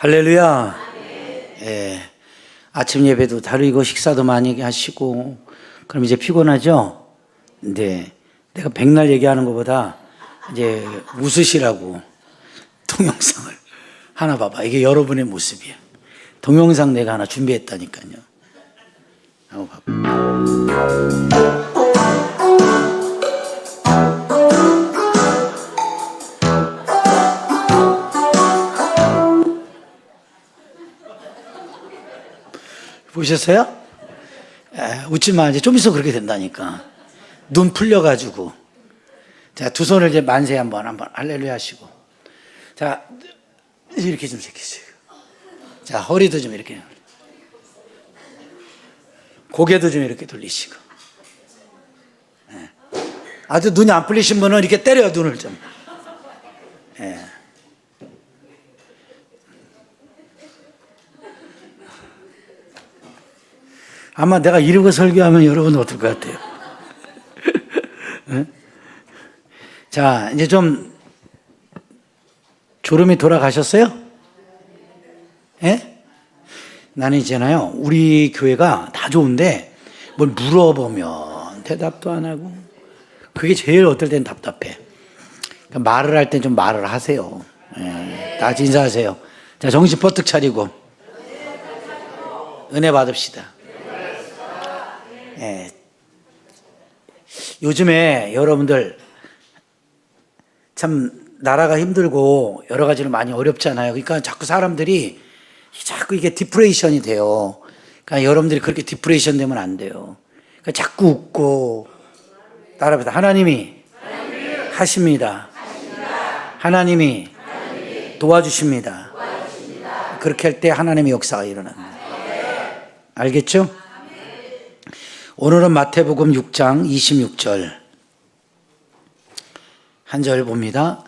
할렐루야. 예. 아침 예배도 다르고 식사도 많이 하시고 그럼 이제 피곤하죠? 근데 내가 백날 얘기하는 것보다 이제 웃으시라고 동영상을 하나 봐봐. 이게 여러분의 모습이야. 동영상 내가 하나 준비했다니까요. 한번 봐봐. 보셨어요? 웃지 마. 이제 좀 있어 그렇게 된다니까. 눈 풀려가지고. 자, 두 손을 이제 만세 한번 할렐루야 하시고. 자, 이렇게 좀 새기세요. 자, 허리도 좀 이렇게. 고개도 좀 이렇게 돌리시고. 예. 아주 눈이 안 풀리신 분은 이렇게 때려요, 눈을 좀. 예. 아마 내가 이러고 설교하면 여러분은 어떨 것 같아요? 네? 자, 이제 좀 졸음이 돌아가셨어요? 예? 나는 있잖아요. 우리 교회가 다 좋은데 뭘 물어보면 대답도 안 하고 그게 제일 어떨 땐 답답해. 그러니까 말을 할 땐 좀 말을 하세요. 예, 다 인사하세요. 자, 정신 버뜩 차리고 은혜 받읍시다. 예. 요즘에 여러분들 참 나라가 힘들고 여러 가지로 많이 어렵잖아요. 그러니까 자꾸 사람들이 자꾸 이게 디프레이션이 돼요. 그러니까 여러분들이 그렇게 디프레이션 되면 안 돼요. 그러니까 자꾸 웃고 따라합니다. 하나님이 하십니다. 하나님이 도와주십니다. 그렇게 할 때 하나님의 역사가 일어납니다. 알겠죠? 오늘은 마태복음 6장 26절 한 절 봅니다.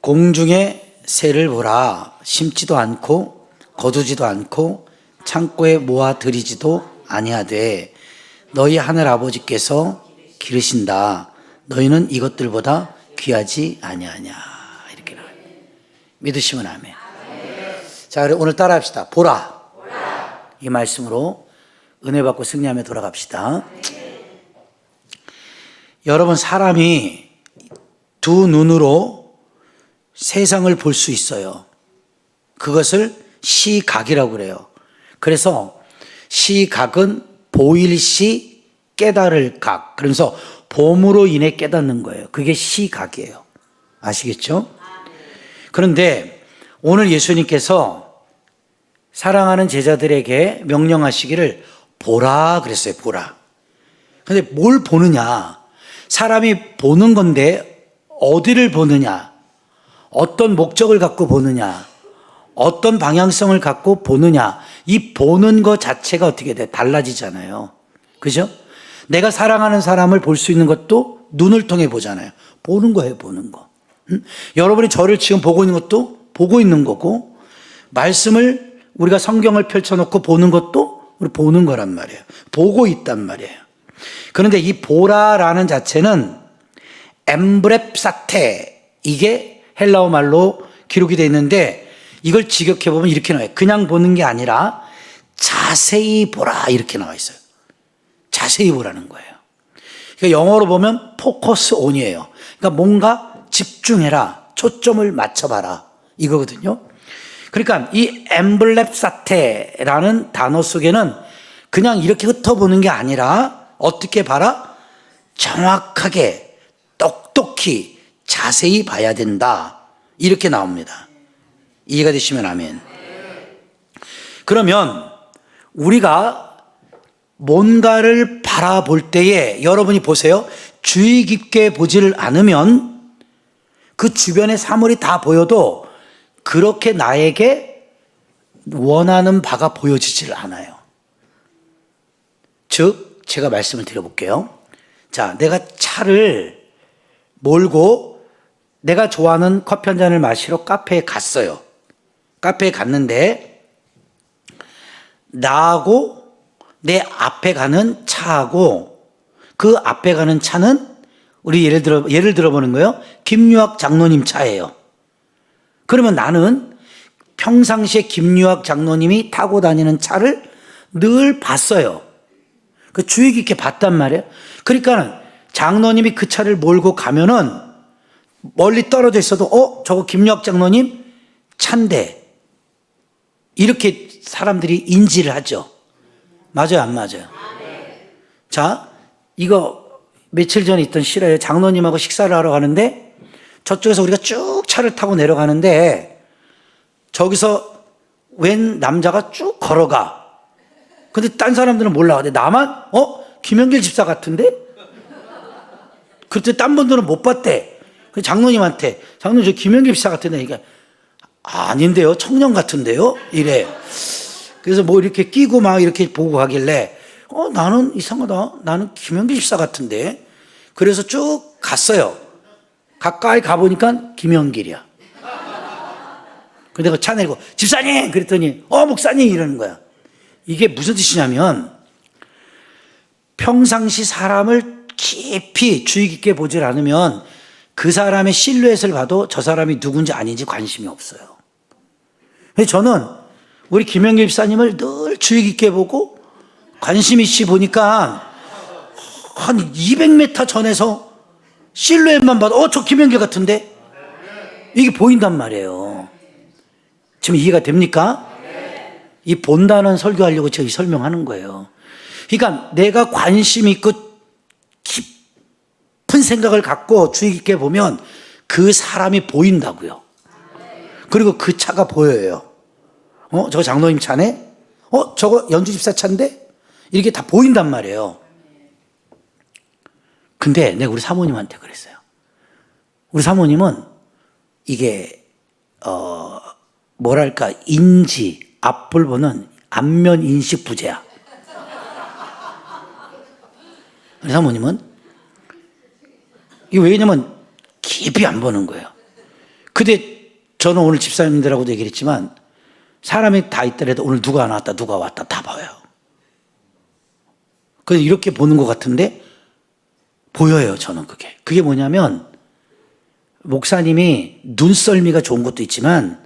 공중의 새를 보라. 심지도 않고 거두지도 않고 창고에 모아 들이지도 아니하되 너희 하늘 아버지께서 기르신다. 너희는 이것들보다 귀하지 아니하냐. 이렇게 나와요. 믿으시면 아멘. 자, 오늘 따라합시다. 보라. 이 말씀으로 은혜 받고 승리하며 돌아갑시다. 여러분, 사람이 두 눈으로 세상을 볼 수 있어요. 그것을 시각이라고 그래요. 그래서 시각은 보일 시 깨달을 각. 그러면서 봄으로 인해 깨닫는 거예요. 그게 시각이에요. 아시겠죠? 그런데 오늘 예수님께서 사랑하는 제자들에게 명령하시기를 보라 그랬어요. 보라. 근데 뭘 보느냐? 사람이 보는 건데 어디를 보느냐? 어떤 목적을 갖고 보느냐? 어떤 방향성을 갖고 보느냐? 이 보는 것 자체가 어떻게 돼? 달라지잖아요. 그죠? 내가 사랑하는 사람을 볼 수 있는 것도 눈을 통해 보잖아요. 보는 거예요, 보는 거. 여러분이 저를 지금 보고 있는 것도 보고 있는 거고, 말씀을 우리가 성경을 펼쳐놓고 보는 것도 우리 보는 거란 말이에요. 보고 있단 말이에요. 그런데 이 보라라는 자체는 엠브렙사테, 이게 헬라어 말로 기록이 되어 있는데 이걸 직역해보면 이렇게 나와요. 그냥 보는 게 아니라 자세히 보라 이렇게 나와 있어요. 자세히 보라는 거예요. 그러니까 영어로 보면 포커스 온이에요. 그러니까 뭔가 집중해라, 초점을 맞춰봐라 이거거든요. 그러니까 이 엠블렙사테라는 단어 속에는 그냥 이렇게 흩어보는 게 아니라 어떻게 봐라? 정확하게 똑똑히 자세히 봐야 된다. 이렇게 나옵니다. 이해가 되시면 아멘. 그러면 우리가 뭔가를 바라볼 때에 여러분이 보세요. 주의 깊게 보지를 않으면 그 주변의 사물이 다 보여도 그렇게 나에게 원하는 바가 보여지질 않아요. 즉, 제가 말씀을 드려볼게요. 자, 내가 차를 몰고 내가 좋아하는 커피 한 잔을 마시러 카페에 갔어요. 카페에 갔는데 나하고 내 앞에 가는 차하고 그 앞에 가는 차는 우리 예를 들어보는 거예요. 김유학 장로님 차예요. 그러면 나는 평상시에 김유학 장로님이 타고 다니는 차를 늘 봤어요. 그 주의 깊게 봤단 말이에요. 그러니까 장로님이 그 차를 몰고 가면은 멀리 떨어져 있어도 저거 김유학 장로님 차인데 이렇게 사람들이 인지를 하죠. 맞아요, 안 맞아요? 자, 이거 며칠 전에 있던 실화예요. 장로님하고 식사를 하러 가는데 저쪽에서 우리가 쭉 차를 타고 내려가는데 저기서 웬 남자가 쭉 걸어가. 근데 딴 사람들은 몰라. 근데 나만 김영길 집사 같은데? 그때 딴 분들은 못 봤대. 그 장로님한테 장로님 저 김영길 집사 같은데. 그러니까 아닌데요, 청년 같은데요? 이래. 그래서 뭐 이렇게 끼고 막 이렇게 보고 가길래 나는 이상하다. 나는 김영길 집사 같은데. 그래서 쭉 갔어요. 가까이 가보니까 김영길이야. 근데 내가 차 내리고 집사님! 그랬더니 목사님! 이러는 거야. 이게 무슨 뜻이냐면 평상시 사람을 깊이 주의 깊게 보질 않으면 그 사람의 실루엣을 봐도 저 사람이 누군지 아닌지 관심이 없어요. 그래서 저는 우리 김영길 집사님을 늘 주의 깊게 보고 관심 있이 보니까 한 200m 전에서 실루엣만 봐도 저 김영길 같은데? 이게 보인단 말이에요. 지금 이해가 됩니까? 이 본다는 설교하려고 제가 설명하는 거예요. 그러니까 내가 관심 있고 깊은 생각을 갖고 주의 깊게 보면 그 사람이 보인다고요. 그리고 그 차가 보여요. 저거 장로님 차네? 저거 연주 집사 차인데? 이렇게 다 보인단 말이에요. 근데 내가 우리 사모님한테 그랬어요. 우리 사모님은 이게 뭐랄까 인지 앞을 보는 안면 인식 부재야. 우리 사모님은 이게 왜냐면 깊이 안 보는 거예요. 근데 저는 오늘 집사님들하고도 얘기를 했지만 사람이 다 있더라도 오늘 누가 나왔다 누가 왔다 다 봐요. 그래서 이렇게 보는 것 같은데 보여요. 저는 그게 뭐냐면 목사님이 눈썰미가 좋은 것도 있지만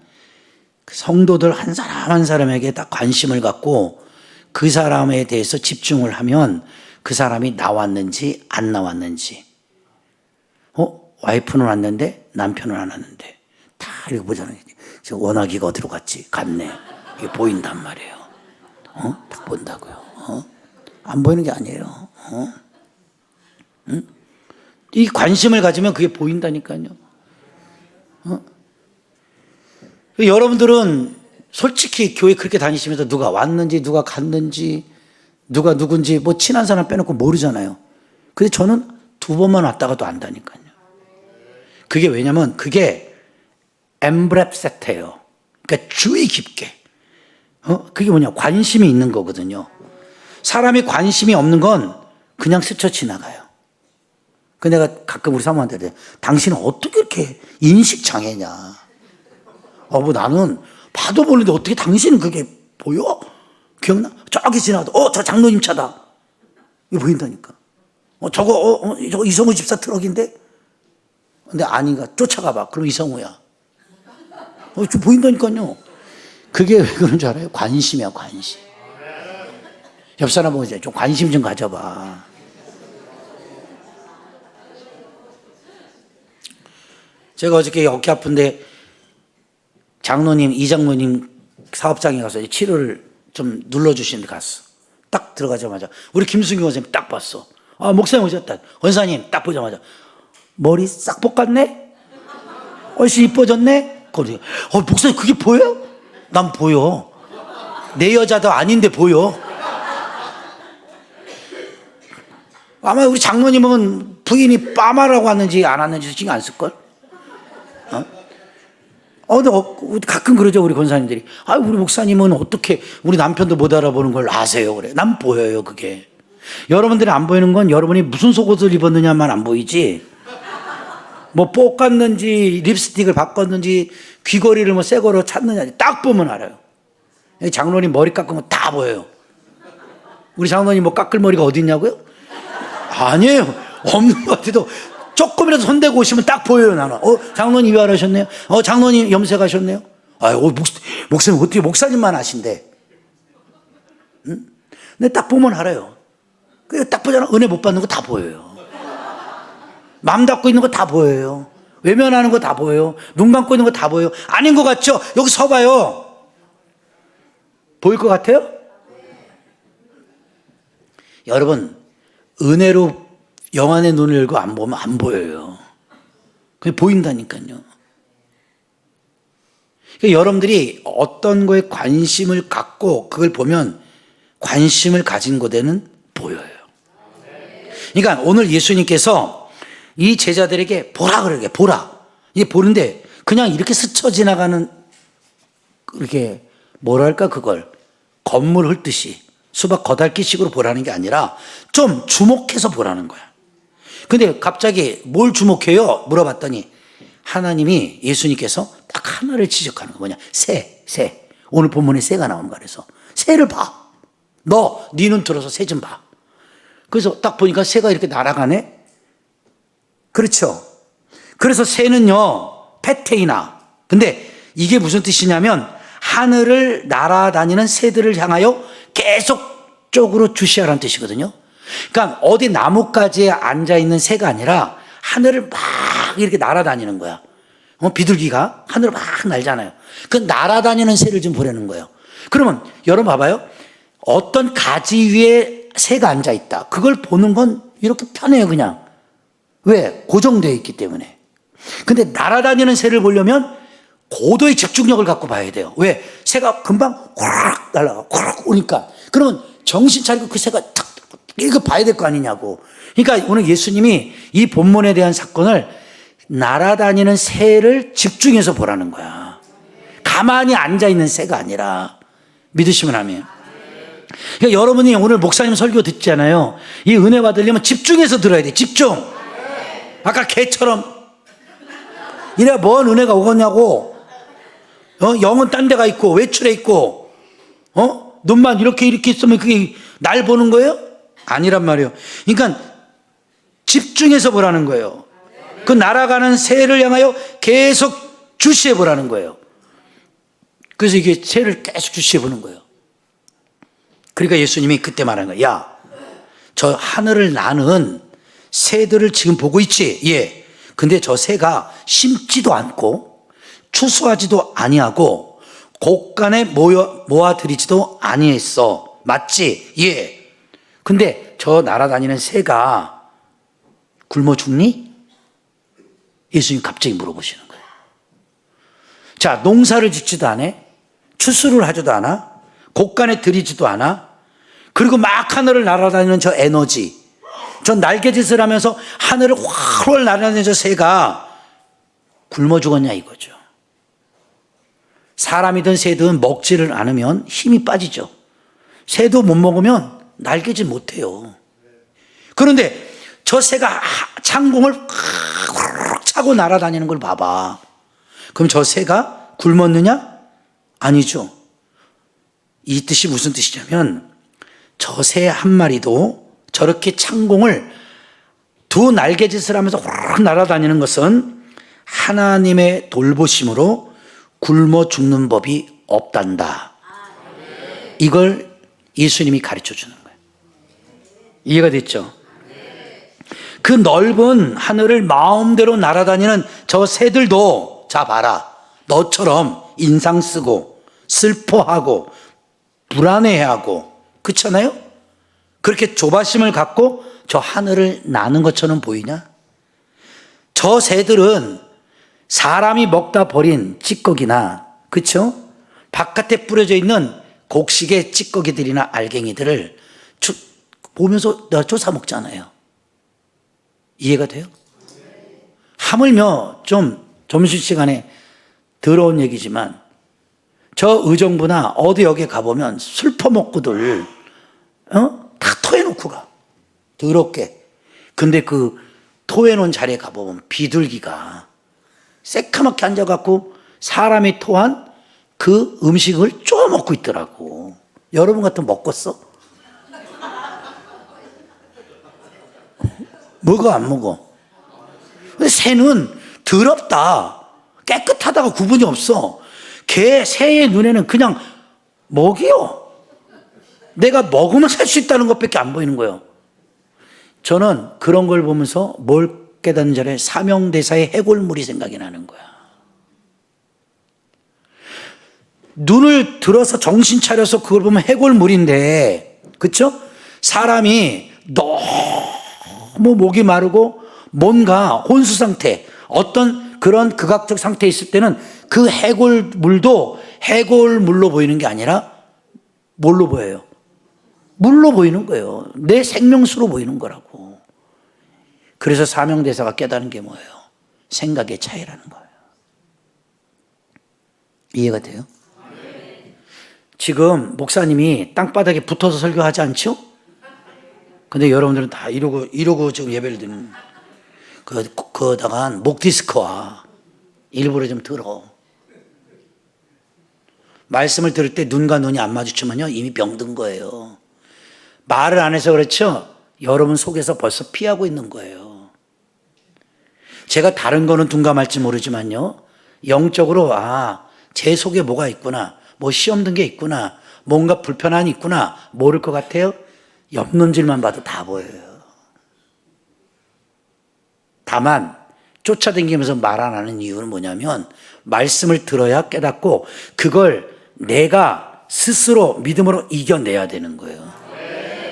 성도들 한 사람 한 사람에게 다 관심을 갖고 그 사람에 대해서 집중을 하면 그 사람이 나왔는지 안 나왔는지 와이프는 왔는데 남편은 안 왔는데 다 이렇게 보잖아요. 저 원하기가 어디로 갔지? 갔네. 이게 보인단 말이에요. 다 본다고요. 안 보이는 게 아니에요. 응? 이 관심을 가지면 그게 보인다니까요. 여러분들은 솔직히 교회 그렇게 다니시면서 누가 왔는지 누가 갔는지 누가 누군지 뭐 친한 사람 빼놓고 모르잖아요. 근데 저는 2번만 왔다가도 안다니까요. 그게 왜냐면 그게 엠브랩 세트예요. 그러니까 주의 깊게. 그게 뭐냐? 관심이 있는 거거든요. 사람이 관심이 없는 건 그냥 스쳐 지나가요. 그 내가 가끔 우리 사모한테 그래. 당신은 어떻게 이렇게 인식장애냐? 뭐 나는 봐도 모르는데 어떻게 당신은 그게 보여? 기억나? 저기 지나가도 저 장로님 차다. 이거 보인다니까. 저거 이성우 집사 트럭인데? 근데 아닌가? 쫓아가 봐. 그럼 이성우야. 좀 보인다니까요. 그게 왜 그런 줄 알아요? 관심이야, 관심. 옆 사람 보고 이제 좀 관심 좀 가져봐. 제가 어저께 어깨 아픈데 장로님, 이장로님 사업장에 가서 치료를 좀 눌러주시는데 갔어. 딱 들어가자마자 우리 김승규 원사님 딱 봤어. 목사님 오셨다. 원사님 딱 보자마자 머리 싹 볶았네? 훨씬 이뻐졌네? 거기 목사님 그게 보여? 난 보여. 내 여자도 아닌데 보여. 아마 우리 장로님은 부인이 빠마라고 왔는지 안 왔는지 신경 안 쓸걸? 가끔 그러죠, 우리 권사님들이. 우리 목사님은 어떻게 우리 남편도 못 알아보는 걸 아세요? 그래. 난 보여요, 그게. 여러분들이 안 보이는 건 여러분이 무슨 속옷을 입었느냐만 안 보이지. 뭐 볶았는지, 립스틱을 바꿨는지, 귀걸이를 뭐 새 거로 찾느냐. 딱 보면 알아요. 장로님 머리 깎은 거 다 보여요. 우리 장로님 뭐 깎을 머리가 어디 있냐고요? 아니에요. 없는 것 같아도 조금이라도 손대고 오시면 딱 보여요, 나는. 장로님 이발하셨네요? 장로님 염색하셨네요? 아유, 목사님 어떻게 목사님만 아신대? 응? 근데 딱 보면 알아요. 딱 보잖아. 은혜 못 받는 거 다 보여요. 맘 닫고 있는 거 다 보여요. 외면하는 거 다 보여요. 눈 감고 있는 거 다 보여요. 아닌 것 같죠? 여기 서봐요. 보일 것 같아요? 여러분, 은혜로 영안의 눈을 열고 안 보면 안 보여요. 그게 보인다니까요. 그러니까 여러분들이 어떤 거에 관심을 갖고 그걸 보면 관심을 가진 곳에는 보여요. 그러니까 오늘 예수님께서 이 제자들에게 보라 그러게, 보라. 이게 보는데 그냥 이렇게 스쳐 지나가는, 이렇게 뭐랄까, 그걸 건물 훑듯이 수박 거달기식으로 보라는 게 아니라 좀 주목해서 보라는 거야. 근데 갑자기 뭘 주목해요? 물어봤더니 하나님이, 예수님께서 딱 하나를 지적하는 거 뭐냐? 새. 오늘 본문에 새가 나오는 거야. 그래서 새를 봐. 네 눈 들어서 새 좀 봐. 그래서 딱 보니까 새가 이렇게 날아가네? 그렇죠. 그래서 새는요, 페테이나. 근데 이게 무슨 뜻이냐면 하늘을 날아다니는 새들을 향하여 계속적으로 주시하라는 뜻이거든요. 그러니까 어디 나뭇가지에 앉아있는 새가 아니라 하늘을 막 이렇게 날아다니는 거야. 비둘기가 하늘을 막 날잖아요. 그 날아다니는 새를 좀 보라는 거예요. 그러면 여러분 봐봐요. 어떤 가지 위에 새가 앉아있다. 그걸 보는 건 이렇게 편해요, 그냥. 왜? 고정되어 있기 때문에. 근데 날아다니는 새를 보려면 고도의 집중력을 갖고 봐야 돼요. 왜? 새가 금방 꽉 날아가, 꽉 오니까. 그러면 정신 차리고 그 새가 탁, 이거 봐야 될 거 아니냐고. 그러니까 오늘 예수님이 이 본문에 대한 사건을 날아다니는 새를 집중해서 보라는 거야. 가만히 앉아있는 새가 아니라. 믿으시면 아멘. 그러니까 여러분이 오늘 목사님 설교 듣잖아요. 이 은혜 받으려면 집중해서 들어야 돼. 집중. 아까 개처럼 이래야 뭔 은혜가 오겠냐고. 영은 딴 데가 있고 외출해 있고 눈만 이렇게 있으면 그게 날 보는 거예요? 아니란 말이에요. 그러니까 집중해서 보라는 거예요. 그 날아가는 새를 향하여 계속 주시해 보라는 거예요. 그래서 이게 새를 계속 주시해 보는 거예요. 그러니까 예수님이 그때 말하는 거예요. 야, 저 하늘을 나는 새들을 지금 보고 있지? 예. 근데 저 새가 심지도 않고 추수하지도 아니하고 곡간에 모아들이지도 아니했어. 맞지? 예. 근데 저 날아다니는 새가 굶어 죽니? 예수님 갑자기 물어보시는 거예요. 자, 농사를 짓지도 않아? 추수를 하지도 않아? 곡간에 들이지도 않아? 그리고 막 하늘을 날아다니는 저 에너지, 저 날개짓을 하면서 하늘을 훨훨 날아다니는 저 새가 굶어 죽었냐 이거죠. 사람이든 새든 먹지를 않으면 힘이 빠지죠. 새도 못 먹으면 날개짓 못해요. 그런데 저 새가 창공을 차고 날아다니는 걸 봐봐. 그럼 저 새가 굶었느냐? 아니죠. 이 뜻이 무슨 뜻이냐면 저 새 한 마리도 저렇게 창공을 두 날개짓을 하면서 확 날아다니는 것은 하나님의 돌보심으로 굶어 죽는 법이 없단다. 이걸 예수님이 가르쳐 주는 거예요. 이해가 됐죠? 그 넓은 하늘을 마음대로 날아다니는 저 새들도 자 봐라. 너처럼 인상 쓰고 슬퍼하고 불안해하고 그렇잖아요? 그렇게 조바심을 갖고 저 하늘을 나는 것처럼 보이냐? 저 새들은 사람이 먹다 버린 찌꺼기나, 그렇죠? 바깥에 뿌려져 있는 곡식의 찌꺼기들이나 알갱이들을 보면서 쫓아 먹잖아요. 이해가 돼요? 하물며 좀 점심시간에 더러운 얘기지만 저 의정부나 어디 여기 가보면 술 퍼먹고들 다 토해놓고 가. 더럽게. 근데 그 토해놓은 자리에 가보면 비둘기가 새카맣게 앉아갖고 사람이 토한 그 음식을 쪼 먹고 있더라고. 여러분 같으면 먹겠어? 먹어 안 먹어? 근데 새는 더럽다 깨끗하다가 구분이 없어. 새의 눈에는 그냥 먹이요. 내가 먹으면 살 수 있다는 것밖에 안 보이는 거예요. 저는 그런 걸 보면서 뭘 깨닫는 줄 알아요? 사명대사의 해골물이 생각이 나는 거야. 눈을 들어서 정신 차려서 그걸 보면 해골물인데, 그렇죠? 사람이 너무 목이 마르고 뭔가 혼수 상태, 어떤 그런 극악적 상태에 있을 때는 그 해골물도 해골물로 보이는 게 아니라 뭘로 보여요? 물로 보이는 거예요. 내 생명수로 보이는 거라고. 그래서 사명대사가 깨달은 게 뭐예요? 생각의 차이라는 거예요. 이해가 돼요? 지금 목사님이 땅바닥에 붙어서 설교하지 않죠? 근데 여러분들은 다 이러고 지금 예배를 드리는, 그거다가 목 디스크와 일부러 좀 들어. 말씀을 들을 때 눈과 눈이 안 마주치면요, 이미 병든 거예요. 말을 안 해서 그렇죠? 여러분 속에서 벌써 피하고 있는 거예요. 제가 다른 거는 둔감할지 모르지만요, 영적으로, 제 속에 뭐가 있구나, 뭐 시험 든 게 있구나, 뭔가 불편함이 있구나, 모를 것 같아요? 옆눈질만 봐도 다 보여요. 다만 쫓아다니면서 말 안 하는 이유는 뭐냐면, 말씀을 들어야 깨닫고 그걸 내가 스스로 믿음으로 이겨내야 되는 거예요.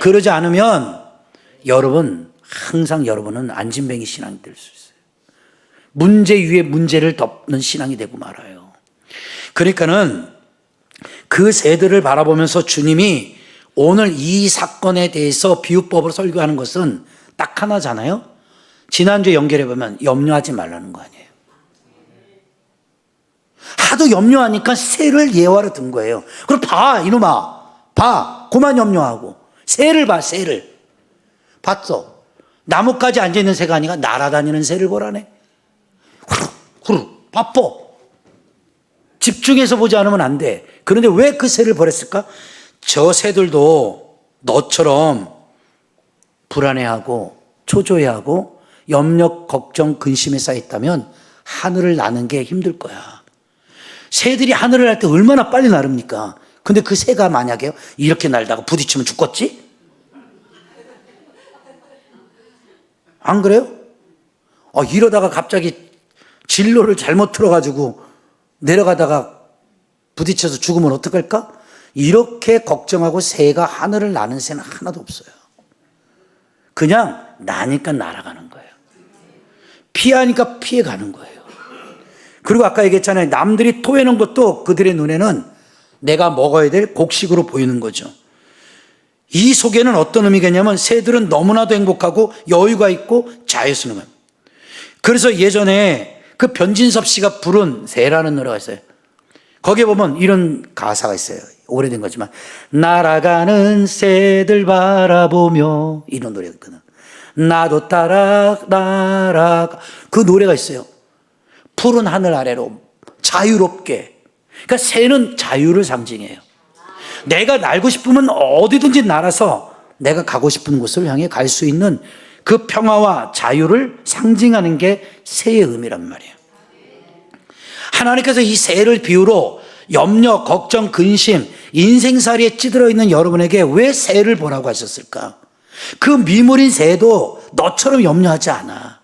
그러지 않으면 여러분은 안진뱅이 신앙이 될 수 있어요. 문제 위에 문제를 덮는 신앙이 되고 말아요. 그러니까는 그 새들을 바라보면서 주님이 오늘 이 사건에 대해서 비유법으로 설교하는 것은 딱 하나잖아요. 지난주에 연결해보면 염려하지 말라는 거 아니에요. 하도 염려하니까 새를 예화로 든 거예요. 그럼 봐, 이놈아. 봐. 그만 염려하고. 새를 봐, 새를. 봤어. 나뭇가지 앉아있는 새가 아니라 날아다니는 새를 보라네. 후루, 바빠. 집중해서 보지 않으면 안 돼. 그런데 왜 그 새를 버렸을까? 저 새들도 너처럼 불안해하고 초조해하고 염려, 걱정, 근심에 쌓였다면 하늘을 나는 게 힘들 거야. 새들이 하늘을 날 때 얼마나 빨리 나릅니까? 근데 그 새가 만약에 이렇게 날다가 부딪히면 죽겠지? 안 그래요? 이러다가 갑자기 진로를 잘못 틀어가지고 내려가다가 부딪혀서 죽으면 어떡할까? 이렇게 걱정하고 새가 하늘을 나는 새는 하나도 없어요. 그냥 나니까 날아가는 거예요. 피하니까 피해가는 거예요. 그리고 아까 얘기했잖아요. 남들이 토해놓은 것도 그들의 눈에는 내가 먹어야 될 곡식으로 보이는 거죠. 이 속에는 어떤 의미겠냐면 새들은 너무나도 행복하고 여유가 있고 자유스러워요. 그래서 예전에 그 변진섭 씨가 부른 새라는 노래가 있어요. 거기에 보면 이런 가사가 있어요. 오래된 거지만 날아가는 새들 바라보며, 이런 노래가 있거든. 나도 따라 날아가. 그 노래가 있어요. 푸른 하늘 아래로 자유롭게. 그러니까 새는 자유를 상징해요. 내가 날고 싶으면 어디든지 날아서 내가 가고 싶은 곳을 향해 갈 수 있는 그 평화와 자유를 상징하는 게 새의 의미란 말이에요. 하나님께서 이 새를 비유로 염려, 걱정, 근심, 인생살이에 찌들어 있는 여러분에게 왜 새를 보라고 하셨을까? 그 미물인 새도 너처럼 염려하지 않아.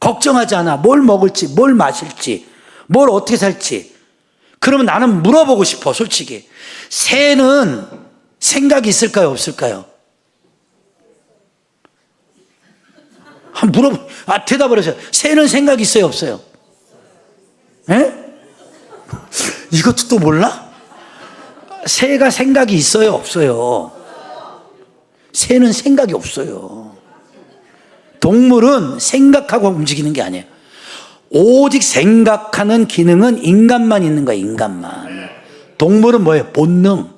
걱정하지 않아. 뭘 먹을지, 뭘 마실지, 뭘 어떻게 살지. 그러면 나는 물어보고 싶어, 솔직히. 새는 생각이 있을까요, 없을까요? 대답을 하세요. 새는 생각이 있어요, 없어요? 에? 이것도 또 몰라? 새가 생각이 있어요, 없어요? 새는 생각이 없어요. 동물은 생각하고 움직이는 게 아니에요. 오직 생각하는 기능은 인간만 있는 거예요, 인간만. 동물은 뭐예요? 본능.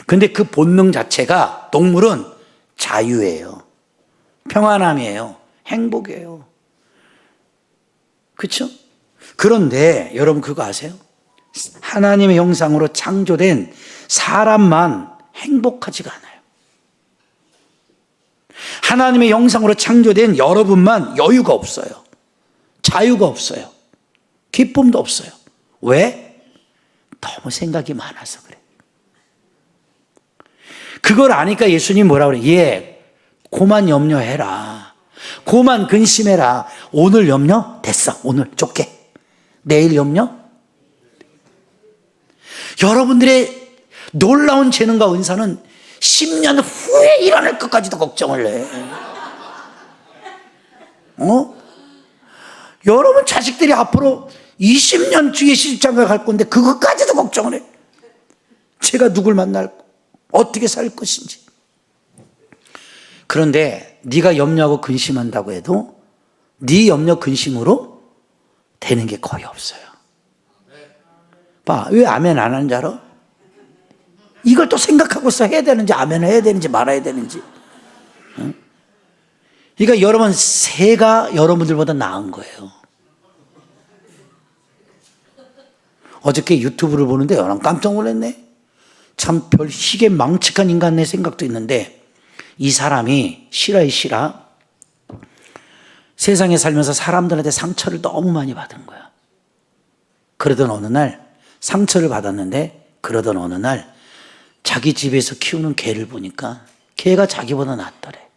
근데 그 본능 자체가, 동물은 자유예요. 평안함이에요. 행복이에요. 그렇죠? 그런데 여러분 그거 아세요? 하나님의 형상으로 창조된 사람만 행복하지가 않아요. 하나님의 형상으로 창조된 여러분만 여유가 없어요. 자유가 없어요. 기쁨도 없어요. 왜? 너무 생각이 많아서 그래. 그걸 아니까 예수님 뭐라 그래? 예, 고만 염려해라. 고만 근심해라. 오늘 염려? 됐어. 오늘 좁게. 내일 염려? 여러분들의 놀라운 재능과 은사는 10년 후에 일어날 것까지도 걱정을 해. 여러분 자식들이 앞으로 20년 뒤에 시집장가 갈 건데 그것까지도 걱정을 해. 제가 누굴 만날, 어떻게 살 것인지. 그런데 네가 염려하고 근심한다고 해도 네 염려 근심으로 되는 게 거의 없어요. 봐, 왜 아멘 안 하는 줄 알아? 이걸 또 생각하고서 해야 되는지 아멘 해야 되는지 말아야 되는지. 그러니까 여러분 새가 여러분들보다 나은 거예요. 어저께 유튜브를 보는데 난 깜짝 놀랐네. 참 별 희게 망측한 인간 내 생각도 있는데, 이 사람이 실화야. 세상에 살면서 사람들한테 상처를 너무 많이 받은 거야. 그러던 어느 날 상처를 받았는데, 그러던 어느 날 자기 집에서 키우는 개를 보니까 개가 자기보다 낫더래.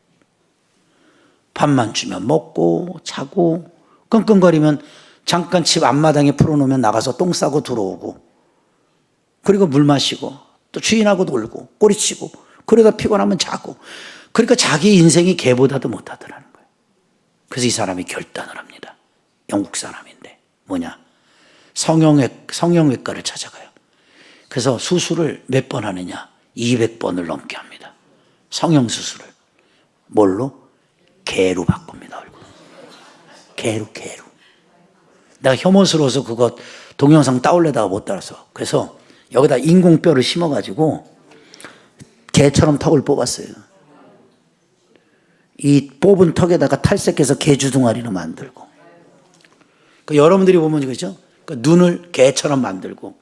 밥만 주면 먹고 자고, 끙끙거리면 잠깐 집 앞마당에 풀어놓으면 나가서 똥 싸고 들어오고, 그리고 물 마시고 또 주인하고 놀고 꼬리치고, 그러다 피곤하면 자고. 그러니까 자기 인생이 개보다도 못하더라는 거예요. 그래서 이 사람이 결단을 합니다. 영국 사람인데 뭐냐, 성형외과를 찾아가요. 그래서 수술을 몇 번 하느냐, 200번을 넘게 합니다. 성형수술을. 뭘로? 개로 바꿉니다, 얼굴. 개로. 내가 혐오스러워서 그거 동영상 따올래다가 못 따라서, 그래서 여기다 인공뼈를 심어가지고 개처럼 턱을 뽑았어요. 이 뽑은 턱에다가 탈색해서 개 주둥아리로 만들고. 그러니까 여러분들이 보면 그죠? 그러니까 눈을 개처럼 만들고.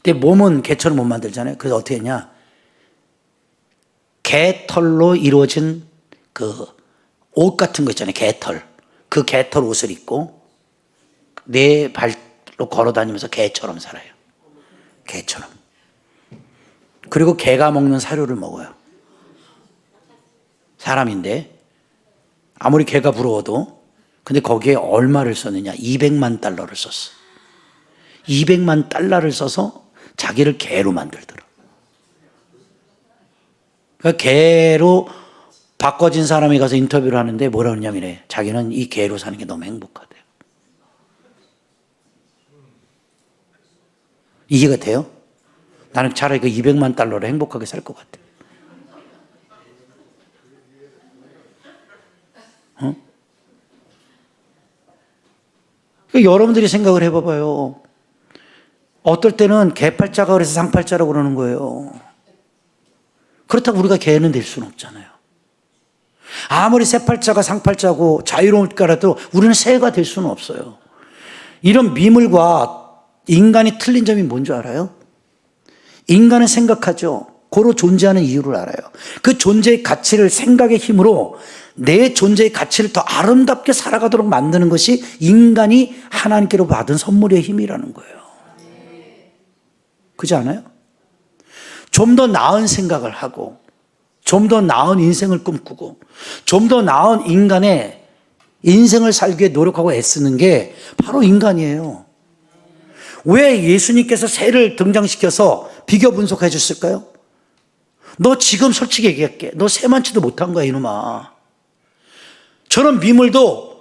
근데 몸은 개처럼 못 만들잖아요. 그래서 어떻게 했냐? 개털로 이루어진 그 옷 같은 거 있잖아요. 개털. 그 개털 옷을 입고 네 발로 걸어 다니면서 개처럼 살아요. 개처럼. 그리고 개가 먹는 사료를 먹어요. 사람인데 아무리 개가 부러워도. 근데 거기에 얼마를 썼느냐, 200만 달러를 썼어. 200만 달러를 써서 자기를 개로 만들더라. 그러니까 개로 바꿔진 사람이 가서 인터뷰를 하는데 뭐라 그러냐면 이래. 자기는 이 개로 사는 게 너무 행복하대요. 이해가 돼요? 나는 차라리 그 200만 달러로 행복하게 살 것 같아. 그러니까 여러분들이 생각을 해봐봐요. 어떨 때는 개팔자가 그래서 상팔자라고 그러는 거예요. 그렇다고 우리가 개는 될 수는 없잖아요. 아무리 새팔자가 상팔자고 자유로울까라도 우리는 새가 될 수는 없어요. 이런 미물과 인간이 틀린 점이 뭔지 알아요? 인간은 생각하죠. 고로 존재하는 이유를 알아요. 그 존재의 가치를 생각의 힘으로 내 존재의 가치를 더 아름답게 살아가도록 만드는 것이 인간이 하나님께로 받은 선물의 힘이라는 거예요. 그렇지 않아요? 좀 더 나은 생각을 하고, 좀 더 나은 인생을 꿈꾸고, 좀 더 나은 인간의 인생을 살기 위해 노력하고 애쓰는 게 바로 인간이에요. 왜 예수님께서 새를 등장시켜서 비교 분석해 줬을까요? 너 지금 솔직히 얘기할게. 너 새만치도 못한 거야, 이놈아. 저런 미물도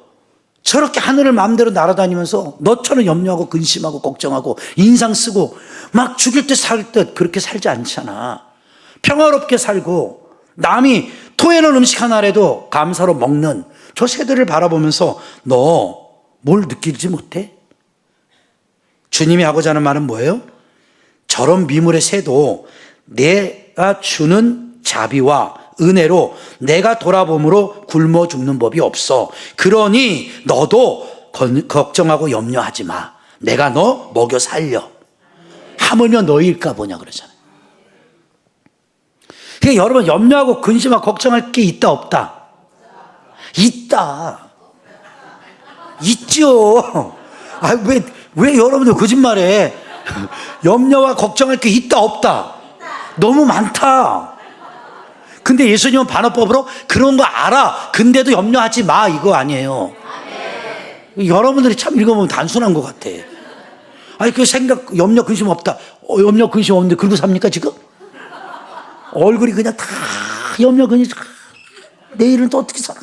저렇게 하늘을 마음대로 날아다니면서 너처럼 염려하고 근심하고 걱정하고 인상 쓰고 막 죽일 듯 살 듯 그렇게 살지 않잖아. 평화롭게 살고 남이 토해놓은 음식 하나라도 감사로 먹는 저 새들을 바라보면서 너 뭘 느끼지 못해? 주님이 하고자 하는 말은 뭐예요? 저런 미물의 새도 내가 주는 자비와 은혜로 내가 돌아봄으로 굶어 죽는 법이 없어. 그러니 너도 걱정하고 염려하지 마. 내가 너 먹여 살려. 하물며 너희일까 보냐 그러잖아요. 그러니까 여러분 염려하고 근심하고 걱정할 게 있다 없다? 있다. 있죠. 왜 왜 여러분들 거짓말해? 염려와 걱정할 게 있다 없다? 너무 많다. 근데 예수님은 반어법으로 그런 거 알아. 근데도 염려하지 마 이거 아니에요. 여러분들이 참 읽어보면 단순한 것 같아. 아니 그 생각 염려 근심 없다. 염려 근심 없는데 그러고 삽니까 지금? 얼굴이 그냥 다 염려 근심. 내일은 또 어떻게 살아?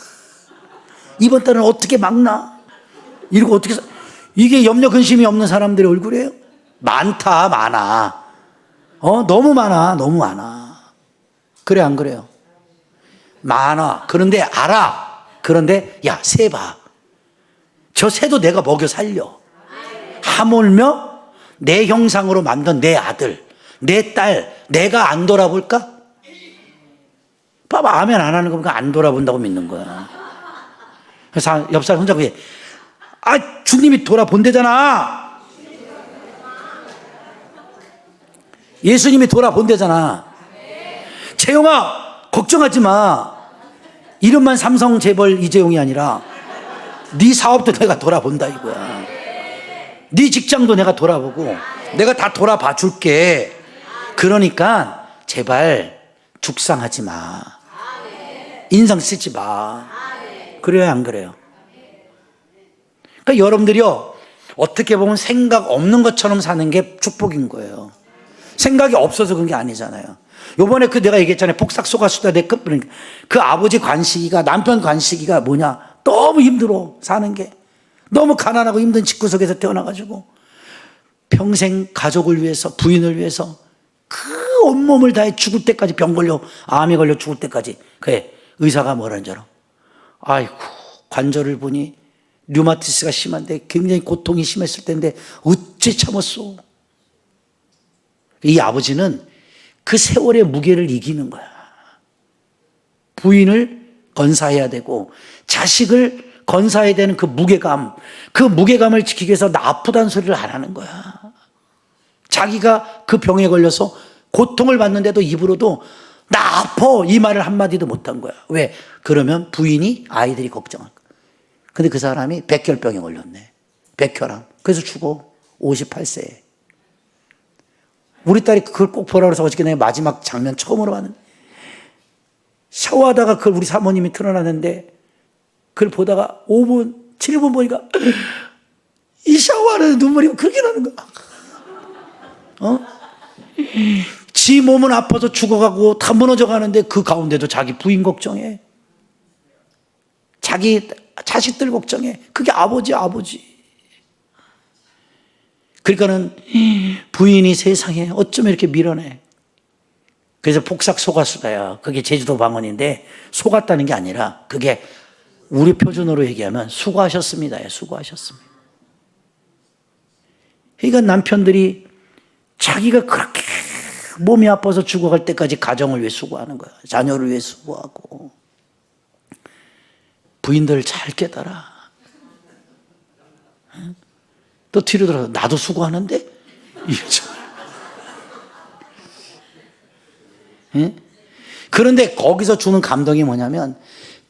이번 달은 어떻게 막나? 이러고 어떻게 살아? 이게 염려 근심이 없는 사람들의 얼굴이에요? 많다 많아. 너무 많아 너무 많아. 그래 안 그래요? 많아. 그런데 알아. 그런데 야 새 봐. 저 새도 내가 먹여 살려. 하물며 내 형상으로 만든 내 아들, 내 딸, 내가 안 돌아볼까? 봐봐, 아멘 안 하는 거 보니까 안 돌아본다고 믿는 거야. 그래서 옆 사람 혼자 그래. 주님이 돌아본대잖아. 예수님이 돌아본대잖아. 재용아, 걱정하지 마. 이름만 삼성 재벌 이재용이 아니라 네 사업도 내가 돌아본다 이거야. 네 직장도 내가 돌아보고 내가 다 돌아봐 줄게. 그러니까 제발 죽상하지 마. 인상 쓰지 마. 그래요 안 그래요? 그러니까 여러분들이요 어떻게 보면 생각 없는 것처럼 사는 게 축복인 거예요. 생각이 없어서 그런 게 아니잖아요. 요번에 내가 얘기했잖아요. 폭삭 속았수다 내 끝. 그 아버지 관식이가 남편 관식이가 뭐냐? 너무 힘들어 사는 게. 너무 가난하고 힘든 집구석에서 태어나가지고 평생 가족을 위해서 부인을 위해서 그 온몸을 다해 죽을 때까지 병 걸려 암이 걸려 죽을 때까지. 그래 의사가 뭐라는 줄 알아? 아이고 관절을 보니 류마티스가 심한데 굉장히 고통이 심했을 텐데 어째 참았어. 이 아버지는 그 세월의 무게를 이기는 거야. 부인을 건사해야 되고 자식을 건사해야 되는 그 무게감을 지키기 위해서 나 아프다는 소리를 안 하는 거야. 자기가 그 병에 걸려서 고통을 받는데도 입으로도 나 아파 이 말을 한마디도 못한 거야. 왜? 그러면 부인이 아이들이 걱정할 거야. 근데 그 사람이 백혈병에 걸렸네. 백혈암. 그래서 죽어. 58세에. 우리 딸이 그걸 꼭 보라고 해서 어저께 내가 마지막 장면 처음으로 봤는데 샤워하다가 그걸 우리 사모님이 틀어놨는데 그걸 보다가 5분, 7분 보니까 이 샤워하는 눈물이 그렇게 나는 거야. 지 몸은 아파서 죽어가고 다 무너져 가는데 그 가운데도 자기 부인 걱정해. 자기 자식들 걱정해. 그게 아버지. 그러니까는 부인이 세상에 어쩜 이렇게 밀어내. 그래서 폭삭 속았수다야. 그게 제주도 방언인데 속았다는 게 아니라 그게 우리 표준어로 얘기하면 수고하셨습니다. 수고하셨습니다. 그러니까 남편들이 자기가 그렇게 몸이 아파서 죽어갈 때까지 가정을 위해 수고하는 거야. 자녀를 위해 수고하고. 부인들 잘 깨달아. 또 뒤로 돌아서 나도 수고하는데? 그런데 거기서 주는 감동이 뭐냐면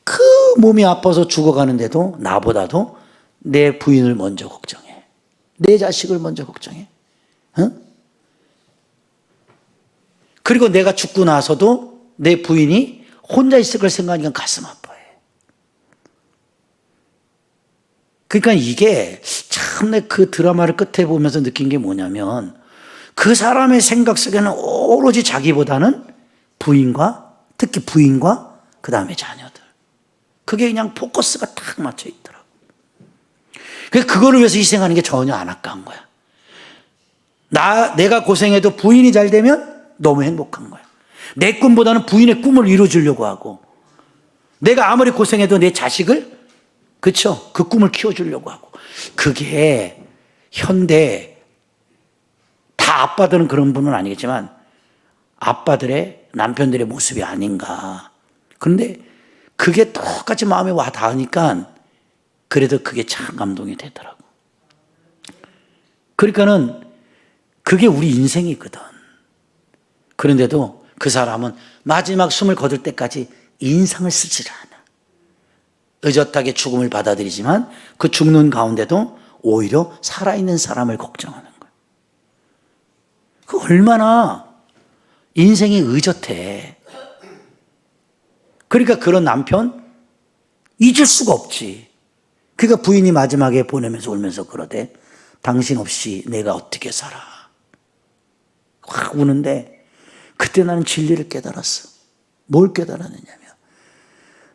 그 몸이 아파서 죽어가는데도 나보다도 내 부인을 먼저 걱정해. 내 자식을 먼저 걱정해. 그리고 내가 죽고 나서도 내 부인이 혼자 있을 걸 생각하니까 가슴 아파해. 그러니까 이게 참 내 그 드라마를 끝에 보면서 느낀 게 뭐냐면 그 사람의 생각 속에는 오로지 자기보다는 부인과 특히 부인과 그 다음에 자녀들. 그게 그냥 포커스가 딱 맞춰 있더라고. 그거를 위해서 희생하는 게 전혀 안 아까운 거야. 내가 고생해도 부인이 잘 되면 너무 행복한 거야. 내 꿈보다는 부인의 꿈을 이루어주려고 하고 내가 아무리 고생해도 내 자식을 그쵸? 그 꿈을 키워주려고 하고 그게 현대 다 아빠들은 그런 분은 아니겠지만 아빠들의 남편들의 모습이 아닌가. 그런데 그게 똑같이 마음에 와 닿으니까 그래도 그게 참 감동이 되더라고. 그러니까는 그게 우리 인생이거든. 그런데도 그 사람은 마지막 숨을 거둘 때까지 인상을 쓰질 않아. 의젓하게 죽음을 받아들이지만 그 죽는 가운데도 오히려 살아있는 사람을 걱정하는 거예요. 그 얼마나 인생이 의젓해. 그러니까 그런 남편 잊을 수가 없지. 그러니까 부인이 마지막에 보내면서 울면서 그러대. 당신 없이 내가 어떻게 살아. 확 우는데 그때 나는 진리를 깨달았어. 뭘 깨달았느냐면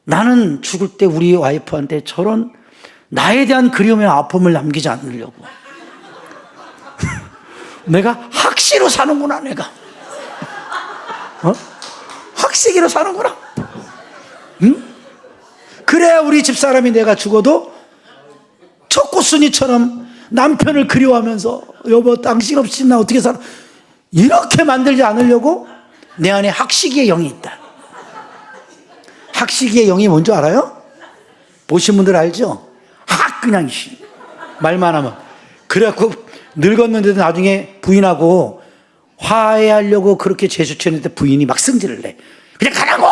나는 죽을 때 우리 와이프한테 저런 나에 대한 그리움의 아픔을 남기지 않으려고 내가 학시로 사는구나. 내가 학시기로 사는구나. 응? 그래야 우리 집사람이 내가 죽어도 척구순이처럼 남편을 그리워하면서 여보 당신 없이 나 어떻게 살아, 이렇게 만들지 않으려고 내 안에 학시기의 영이 있다. 학시기의 영이 뭔지 알아요? 보신 분들 알죠? 그냥 말만 하면. 그래갖고 늙었는데도 나중에 부인하고 화해하려고 그렇게 제스처했는데 부인이 막 승질을 내. 그냥 가라고!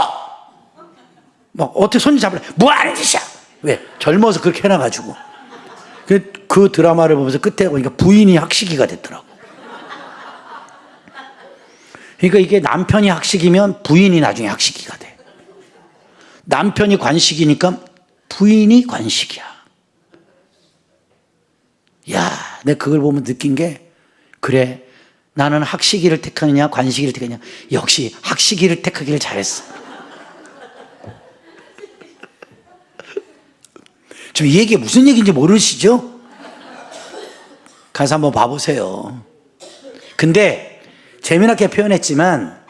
막 어떻게 손 잡으래. 뭐 하는 짓이야! 왜? 젊어서 그렇게 해놔가지고. 그 드라마를 보면서 끝에 보니까 부인이 학시기가 됐더라고. 그러니까 이게 남편이 학시기면 부인이 나중에 학시기가 돼. 남편이 관식이니까 부인이 관식이야. 야, 내가 그걸 보면 느낀 게, 그래, 나는 학시기를 택하느냐 관시기를 택하느냐, 역시 학시기를 택하기를 잘했어. 좀 이 얘기가 무슨 얘기인지 모르시죠? 가서 한번 봐보세요. 근데 재미나게 표현했지만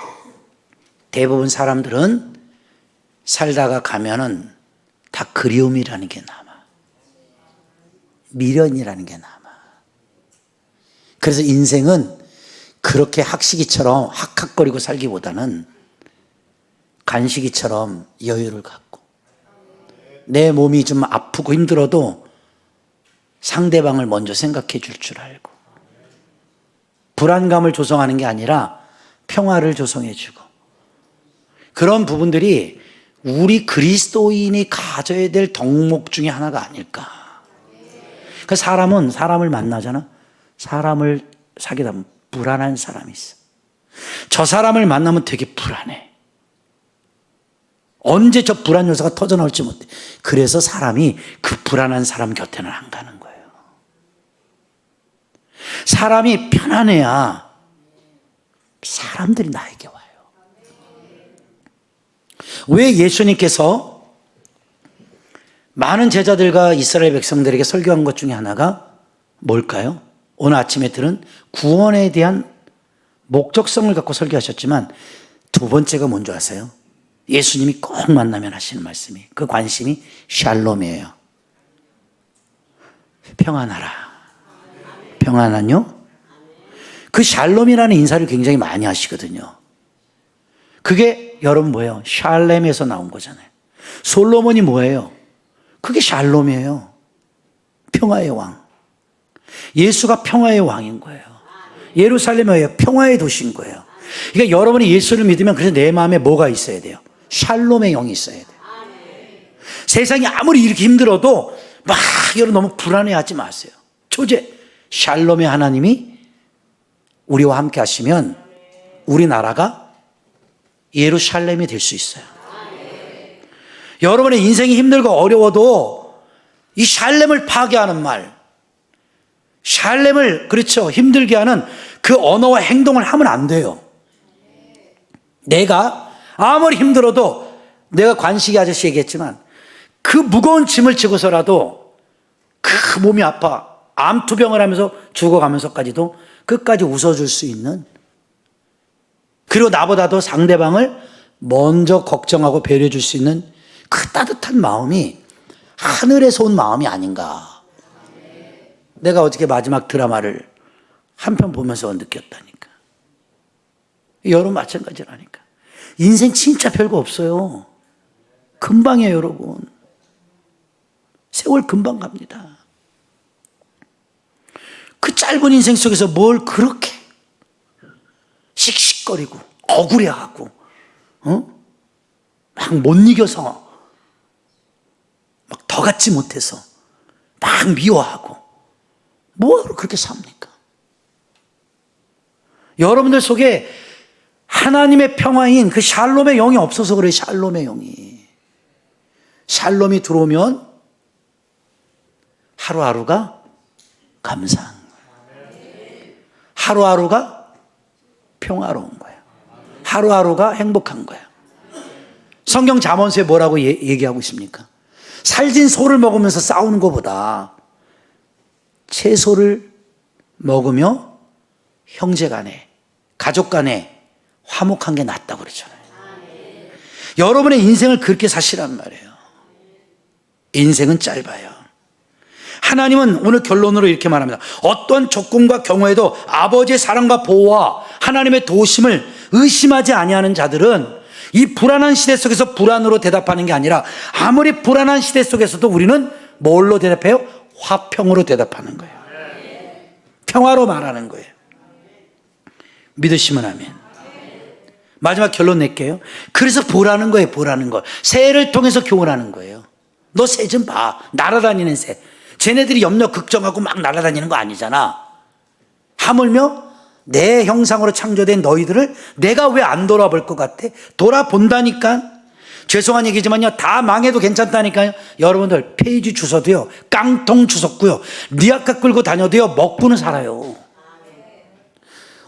대부분 사람들은 살다가 가면은 다 그리움이라는 게 남아. 미련이라는 게 남아. 그래서 인생은 그렇게 학시기처럼 학학거리고 살기보다는 간시기처럼 여유를 갖고, 내 몸이 좀 아프고 힘들어도 상대방을 먼저 생각해 줄 줄 알고, 불안감을 조성하는 게 아니라 평화를 조성해 주고, 그런 부분들이 우리 그리스도인이 가져야 될 덕목 중에 하나가 아닐까. 그 사람은 사람을 만나잖아. 사람을 사귀다 보면 불안한 사람이 있어. 저 사람을 만나면 되게 불안해. 언제 저 불안 요소가 터져나올지 못해. 그래서 사람이 그 불안한 사람 곁에는 안 가는 거예요. 사람이 편안해야 사람들이 나에게 와요. 왜 예수님께서 많은 제자들과 이스라엘 백성들에게 설교한 것 중에 하나가 뭘까요? 오늘 아침에 들은 구원에 대한 목적성을 갖고 설교하셨지만 두 번째가 뭔지 아세요? 예수님이 꼭 만나면 하시는 말씀이, 그 관심이 샬롬이에요. 평안하라. 평안하뇨? 그 샬롬이라는 인사를 굉장히 많이 하시거든요. 그게 여러분 뭐예요? 샬렘에서 나온 거잖아요. 솔로몬이 뭐예요? 그게 샬롬이에요. 평화의 왕. 예수가 평화의 왕인 거예요. 예루살렘이 평화의 도시인 거예요. 그러니까 여러분이 예수를 믿으면 그래서 내 마음에 뭐가 있어야 돼요? 샬롬의 영이 있어야 돼요. 세상이 아무리 이렇게 힘들어도 막 여러분 너무 불안해하지 마세요. 초제 샬롬의 하나님이 우리와 함께 하시면 우리나라가 예루살렘이 될 수 있어요. 여러분의 인생이 힘들고 어려워도 이 샬렘을 파괴하는 말, 샬렘을 그렇죠 힘들게 하는 그 언어와 행동을 하면 안 돼요. 내가 아무리 힘들어도, 내가 관식이 아저씨 얘기했지만 그 무거운 짐을 지고서라도 그 몸이 아파 암투병을 하면서 죽어가면서까지도 끝까지 웃어줄 수 있는, 그리고 나보다도 상대방을 먼저 걱정하고 배려해 줄 수 있는 그 따뜻한 마음이 하늘에서 온 마음이 아닌가. 내가 어저께 마지막 드라마를 한 편 보면서 느꼈다니까. 여러분 마찬가지라니까. 인생 진짜 별거 없어요. 금방이에요, 여러분. 세월 금방 갑니다. 그 짧은 인생 속에서 뭘 그렇게 씩씩거리고 억울해하고 막 못 이겨서 막 더 갖지 못해서 막 미워하고 뭐하러 그렇게 삽니까? 여러분들 속에 하나님의 평화인 그 샬롬의 영이 없어서 그래요. 샬롬의 영이. 샬롬이 들어오면 하루하루가 감사한 거예요. 하루하루가 평화로운 거예요. 하루하루가 행복한 거예요. 성경 잠언서에 뭐라고 얘기하고 있습니까? 살진 소를 먹으면서 싸우는 것보다 채소를 먹으며 형제 간에, 가족 간에 화목한 게 낫다고 그러잖아요. 여러분의 인생을 그렇게 사시란 말이에요. 인생은 짧아요. 하나님은 오늘 결론으로 이렇게 말합니다. 어떤 조건과 경우에도 아버지의 사랑과 보호와 하나님의 도우심을 의심하지 아니하는 자들은 이 불안한 시대 속에서 불안으로 대답하는 게 아니라 아무리 불안한 시대 속에서도 우리는 뭘로 대답해요? 화평으로 대답하는 거예요. 평화로 말하는 거예요. 믿으시면 아멘. 마지막 결론 낼게요. 그래서 보라는 거예요. 보라는 거. 새를 통해서 교훈하는 거예요. 너 새 좀 봐. 날아다니는 새. 쟤네들이 염려 걱정하고 막 날아다니는 거 아니잖아. 하물며 내 형상으로 창조된 너희들을 내가 왜 안 돌아볼 것 같아? 돌아본다니까. 죄송한 얘기지만요, 다 망해도 괜찮다니까요. 여러분들 페이지 주워도요, 깡통 주웠고요, 리아카 끌고 다녀도요, 먹고는 살아요.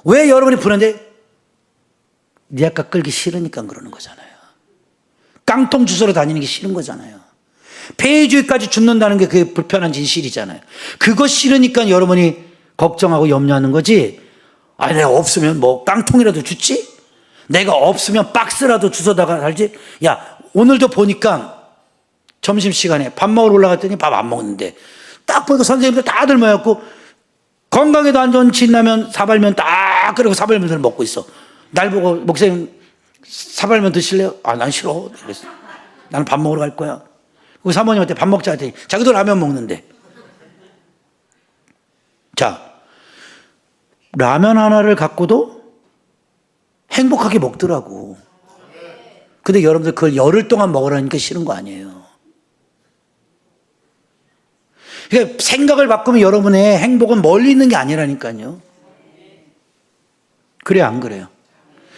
왜 여러분이 불안한데? 리아카 끌기 싫으니까 그러는 거잖아요. 깡통 주워러 다니는 게 싫은 거잖아요. 폐해주의까지 죽는다는 게 그게 불편한 진실이잖아요. 그거 싫으니까 여러분이 걱정하고 염려하는 거지. 아니, 내가 없으면 뭐 깡통이라도 주지? 내가 없으면 박스라도 주워다가 살지? 야, 오늘도 보니까 점심시간에 밥 먹으러 올라갔더니 밥 안 먹는데 딱 보니까 선생님들 다들 모였고 건강에도 안 좋은 진라면, 사발면 딱 끓이고 사발면을 먹고 있어. 날 보고 목사님 사발면 드실래요? 아, 난 싫어. 그랬어. 나는 밥 먹으러 갈 거야. 그 사모님한테 밥 먹자 했더니 자기도 라면 먹는데. 자, 라면 하나를 갖고도 행복하게 먹더라고. 근데 여러분들 그걸 열흘 동안 먹으라니까 싫은 거 아니에요. 그러니까 생각을 바꾸면 여러분의 행복은 멀리 있는 게 아니라니까요. 그래요, 안 그래요?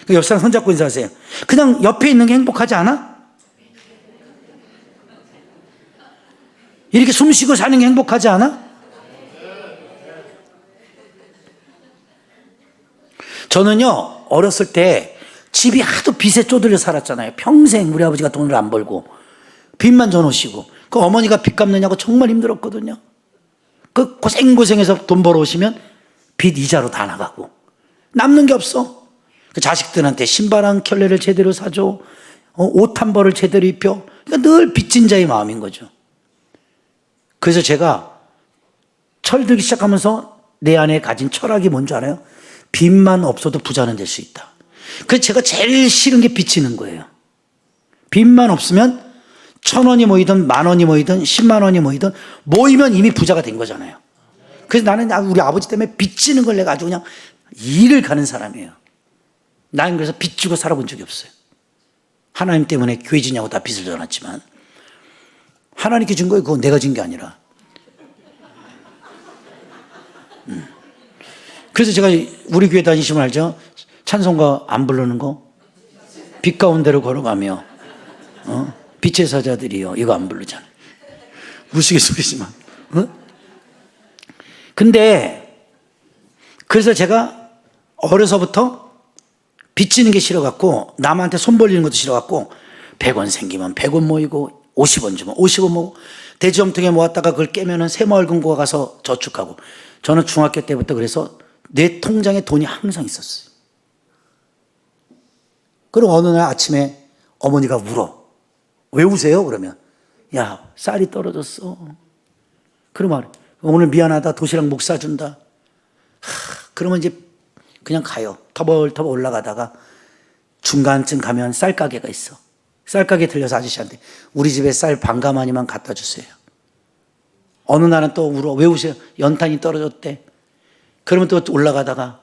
그러니까 옆 사람 손잡고 인사하세요. 그냥 옆에 있는 게 행복하지 않아? 이렇게 숨 쉬고 사는 게 행복하지 않아? 저는요, 어렸을 때 집이 하도 빚에 쪼들려 살았잖아요. 평생 우리 아버지가 돈을 안 벌고 빚만 져놓으시고 그 어머니가 빚 갚느냐고 정말 힘들었거든요. 그 고생고생해서 돈 벌어오시면 빚 이자로 다 나가고 남는 게 없어. 그 자식들한테 신발 한 켤레를 제대로 사줘, 옷 한 벌을 제대로 입혀. 그러니까 늘 빚진 자의 마음인 거죠. 그래서 제가 철들기 시작하면서 내 안에 가진 철학이 뭔지 알아요? 빚만 없어도 부자는 될 수 있다. 그래서 제가 제일 싫은 게 빚지는 거예요. 빚만 없으면 1,000원이 모이든 10,000원이 모이든 10만 원이 모이든 모이면 이미 부자가 된 거잖아요. 그래서 나는 우리 아버지 때문에 빚지는 걸 내가 아주 그냥 일을 가는 사람이에요. 나는 그래서 빚지고 살아본 적이 없어요. 하나님 때문에 교회 지냐고 다 빚을 져놨지만 하나님께 준 거예요. 그건 내가 진 게 아니라. 그래서 제가 우리 교회 다니시면 알죠? 찬송가 안 부르는 거? 빛 가운데로 걸어가며 빛의 사자들이요. 이거 안 부르잖아요. 우스갯소리지만. 근데 그래서 제가 어려서부터 빚지는 게 싫어갖고 남한테 손 벌리는 것도 싫어갖고 100원 생기면 100원 모이고 50원 주면 50원 모으고 대지엄통에 모았다가 그걸 깨면은 새마을금고가 가서 저축하고. 저는 중학교 때부터 그래서 내 통장에 돈이 항상 있었어요. 그리고 어느 날 아침에 어머니가 울어. 왜 우세요? 그러면 야, 쌀이 떨어졌어. 그러면 오늘 미안하다, 도시락 못 사준다. 그러면 이제 그냥 가요. 터벌터벌 올라가다가 중간쯤 가면 쌀 가게가 있어. 쌀 가게 들려서 아저씨한테 우리 집에 쌀 반가마니만 갖다 주세요. 어느 날은 또 울어. 왜 우세요? 연탄이 떨어졌대. 그러면 또 올라가다가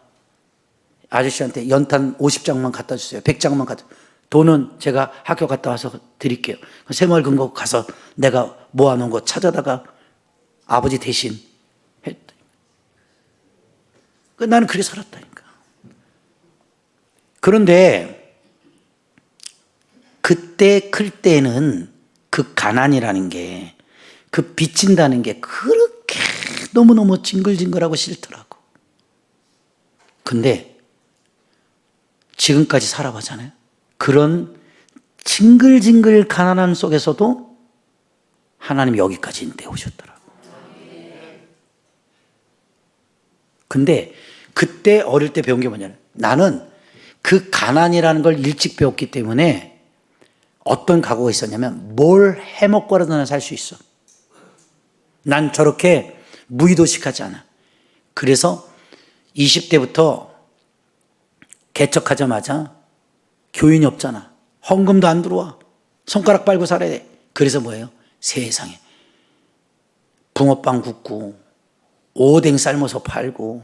아저씨한테 연탄 50장만 갖다 주세요. 100장만 갖다 주세요. 돈은 제가 학교 갔다 와서 드릴게요. 새마을금고 가서 내가 모아놓은 거 찾아다가 아버지 대신 했. 나는 그렇게 살았다니까. 그런데 그때 클 때는 그 가난이라는 게, 그 빚진다는 게 그렇게 너무너무 징글징글하고 싫더라고. 근데 지금까지 살아보잖아요. 그런 징글징글 가난함 속에서도 하나님이 여기까지 내오셨더라고. 근데 그때 어릴 때 배운 게 뭐냐면, 나는 그 가난이라는 걸 일찍 배웠기 때문에 어떤 각오가 있었냐면, 뭘 해먹고라도 난 살 수 있어. 난 저렇게 무의도식하지 않아. 그래서 20대부터 개척하자마자 교인이 없잖아. 헌금도 안 들어와. 손가락 빨고 살아야 돼. 그래서 뭐예요? 세상에 붕어빵 굽고 오뎅 삶아서 팔고,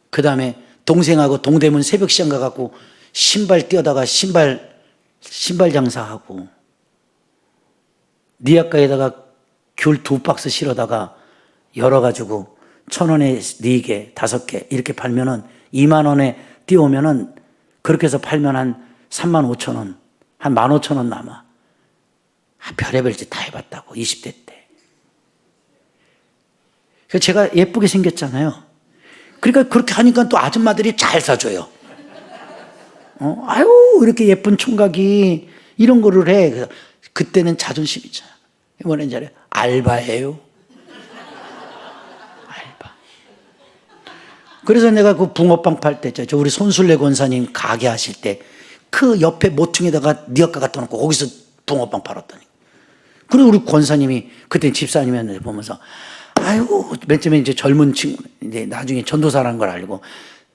그 다음에 동생하고 동대문 새벽 시장 가갖고 신발 띄어다가 신발 장사하고, 니아가에다가 귤 2박스 실어다가 열어가지고 1,000원에 4개, 5개 이렇게 팔면은 2만 원에 띄우면은, 그렇게 해서 팔면 한 3만 5천 원, 한 15,000원 남아. 별의별 짓 다 해봤다고, 20대 때. 그래서 제가 예쁘게 생겼잖아요. 그러니까 그렇게 하니까 또 아줌마들이 잘 사줘요. 아유, 이렇게 예쁜 총각이 이런 거를 해. 그래서 그때는 자존심 있잖아. 뭐라는지 알아요? 알바예요. 알바. 그래서 내가 그 붕어빵 팔 때, 저 우리 손술래 권사님 가게 하실 때, 그 옆에 모퉁에다가 니아까 갖다 놓고 거기서 붕어빵 팔았더니. 그리고 우리 권사님이, 그때 집사님이었는데 보면서, 아이고, 맨 처음에 이제 젊은 친구, 이제 나중에 전도사라는 걸 알고,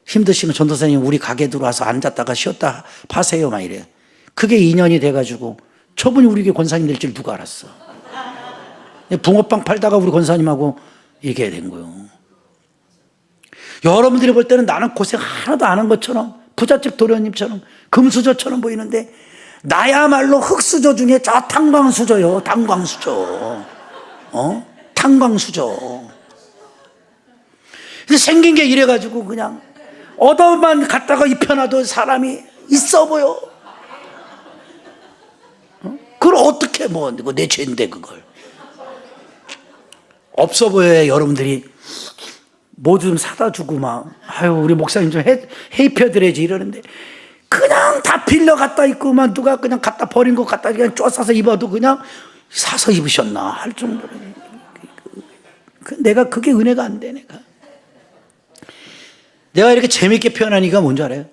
힘드시면 전도사님 우리 가게 들어와서 앉았다가 쉬었다 파세요, 막 이래요. 그게 인연이 돼가지고, 저분이 우리 교회 권사님 될 줄 누가 알았어. 붕어빵 팔다가 우리 권사님하고 이렇게 된 거예요. 여러분들이 볼 때는 나는 고생 하나도 안 한 것처럼, 부잣집 도련님처럼, 금수저처럼 보이는데, 나야말로 흙수저 중에 저 탄광수저요. 탄광수저. 탄광수저. 생긴 게 이래가지고 그냥 얻어만 갖다가 입혀놔도 사람이 있어 보여. 그걸 어떻게 뭐 내 죄인데 그걸. 없어 보여야 여러분들이 뭐 좀 사다 주고 막, 아유 우리 목사님 좀 해입혀드려야지 이러는데, 그냥 다 빌려 갖다 입고 막 누가 그냥 갖다 버린 거 갖다 그냥 쪼싸서 입어도 그냥 사서 입으셨나 할 정도로. 내가 그게 은혜가 안 돼. 내가 이렇게 재밌게 표현하니까 뭔지 알아요?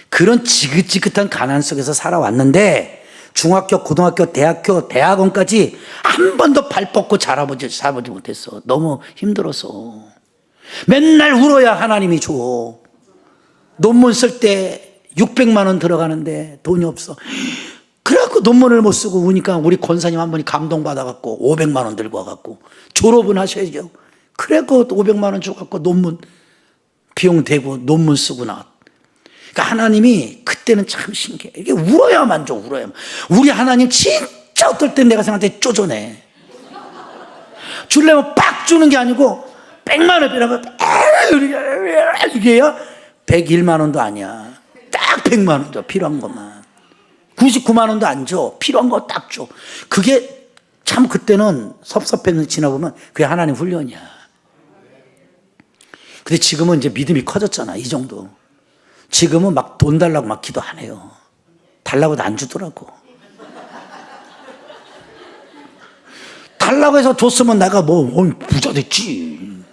그런 지긋지긋한 가난 속에서 살아왔는데, 중학교, 고등학교, 대학교, 대학원까지 한 번도 발 뻗고 살아보지 못했어. 너무 힘들어서. 맨날 울어야 하나님이 줘. 논문 쓸 때 600만 원 들어가는데 돈이 없어. 그래갖고 논문을 못 쓰고 우니까 우리 권사님 한 분이 감동받아갖고 500만 원 들고 와갖고 졸업은 하셔야죠. 그래갖고 500만 원 줘갖고 논문 비용 대고 논문 쓰고 나왔. 그러니까 하나님이 그때는 참 신기해. 이게 울어야만 줘, 울어야만. 우리 하나님 진짜 어떨 땐 내가 생각할 때 쪼잔해. 주려면 빡 주는 게 아니고 100만 원 빌라면 이게야 101만 원도 아니야. 딱 100만 원 줘, 필요한 것만. 99만 원도 안 줘, 필요한 거 딱 줘. 그게 참 그때는 섭섭했는데 지나보면 그게 하나님 훈련이야. 근데 지금은 이제 믿음이 커졌잖아, 이 정도. 지금은 막 돈 달라고 막 기도 안 해요. 달라고도 안 주더라고. 달라고 해서 줬으면 내가 뭐 부자 됐지.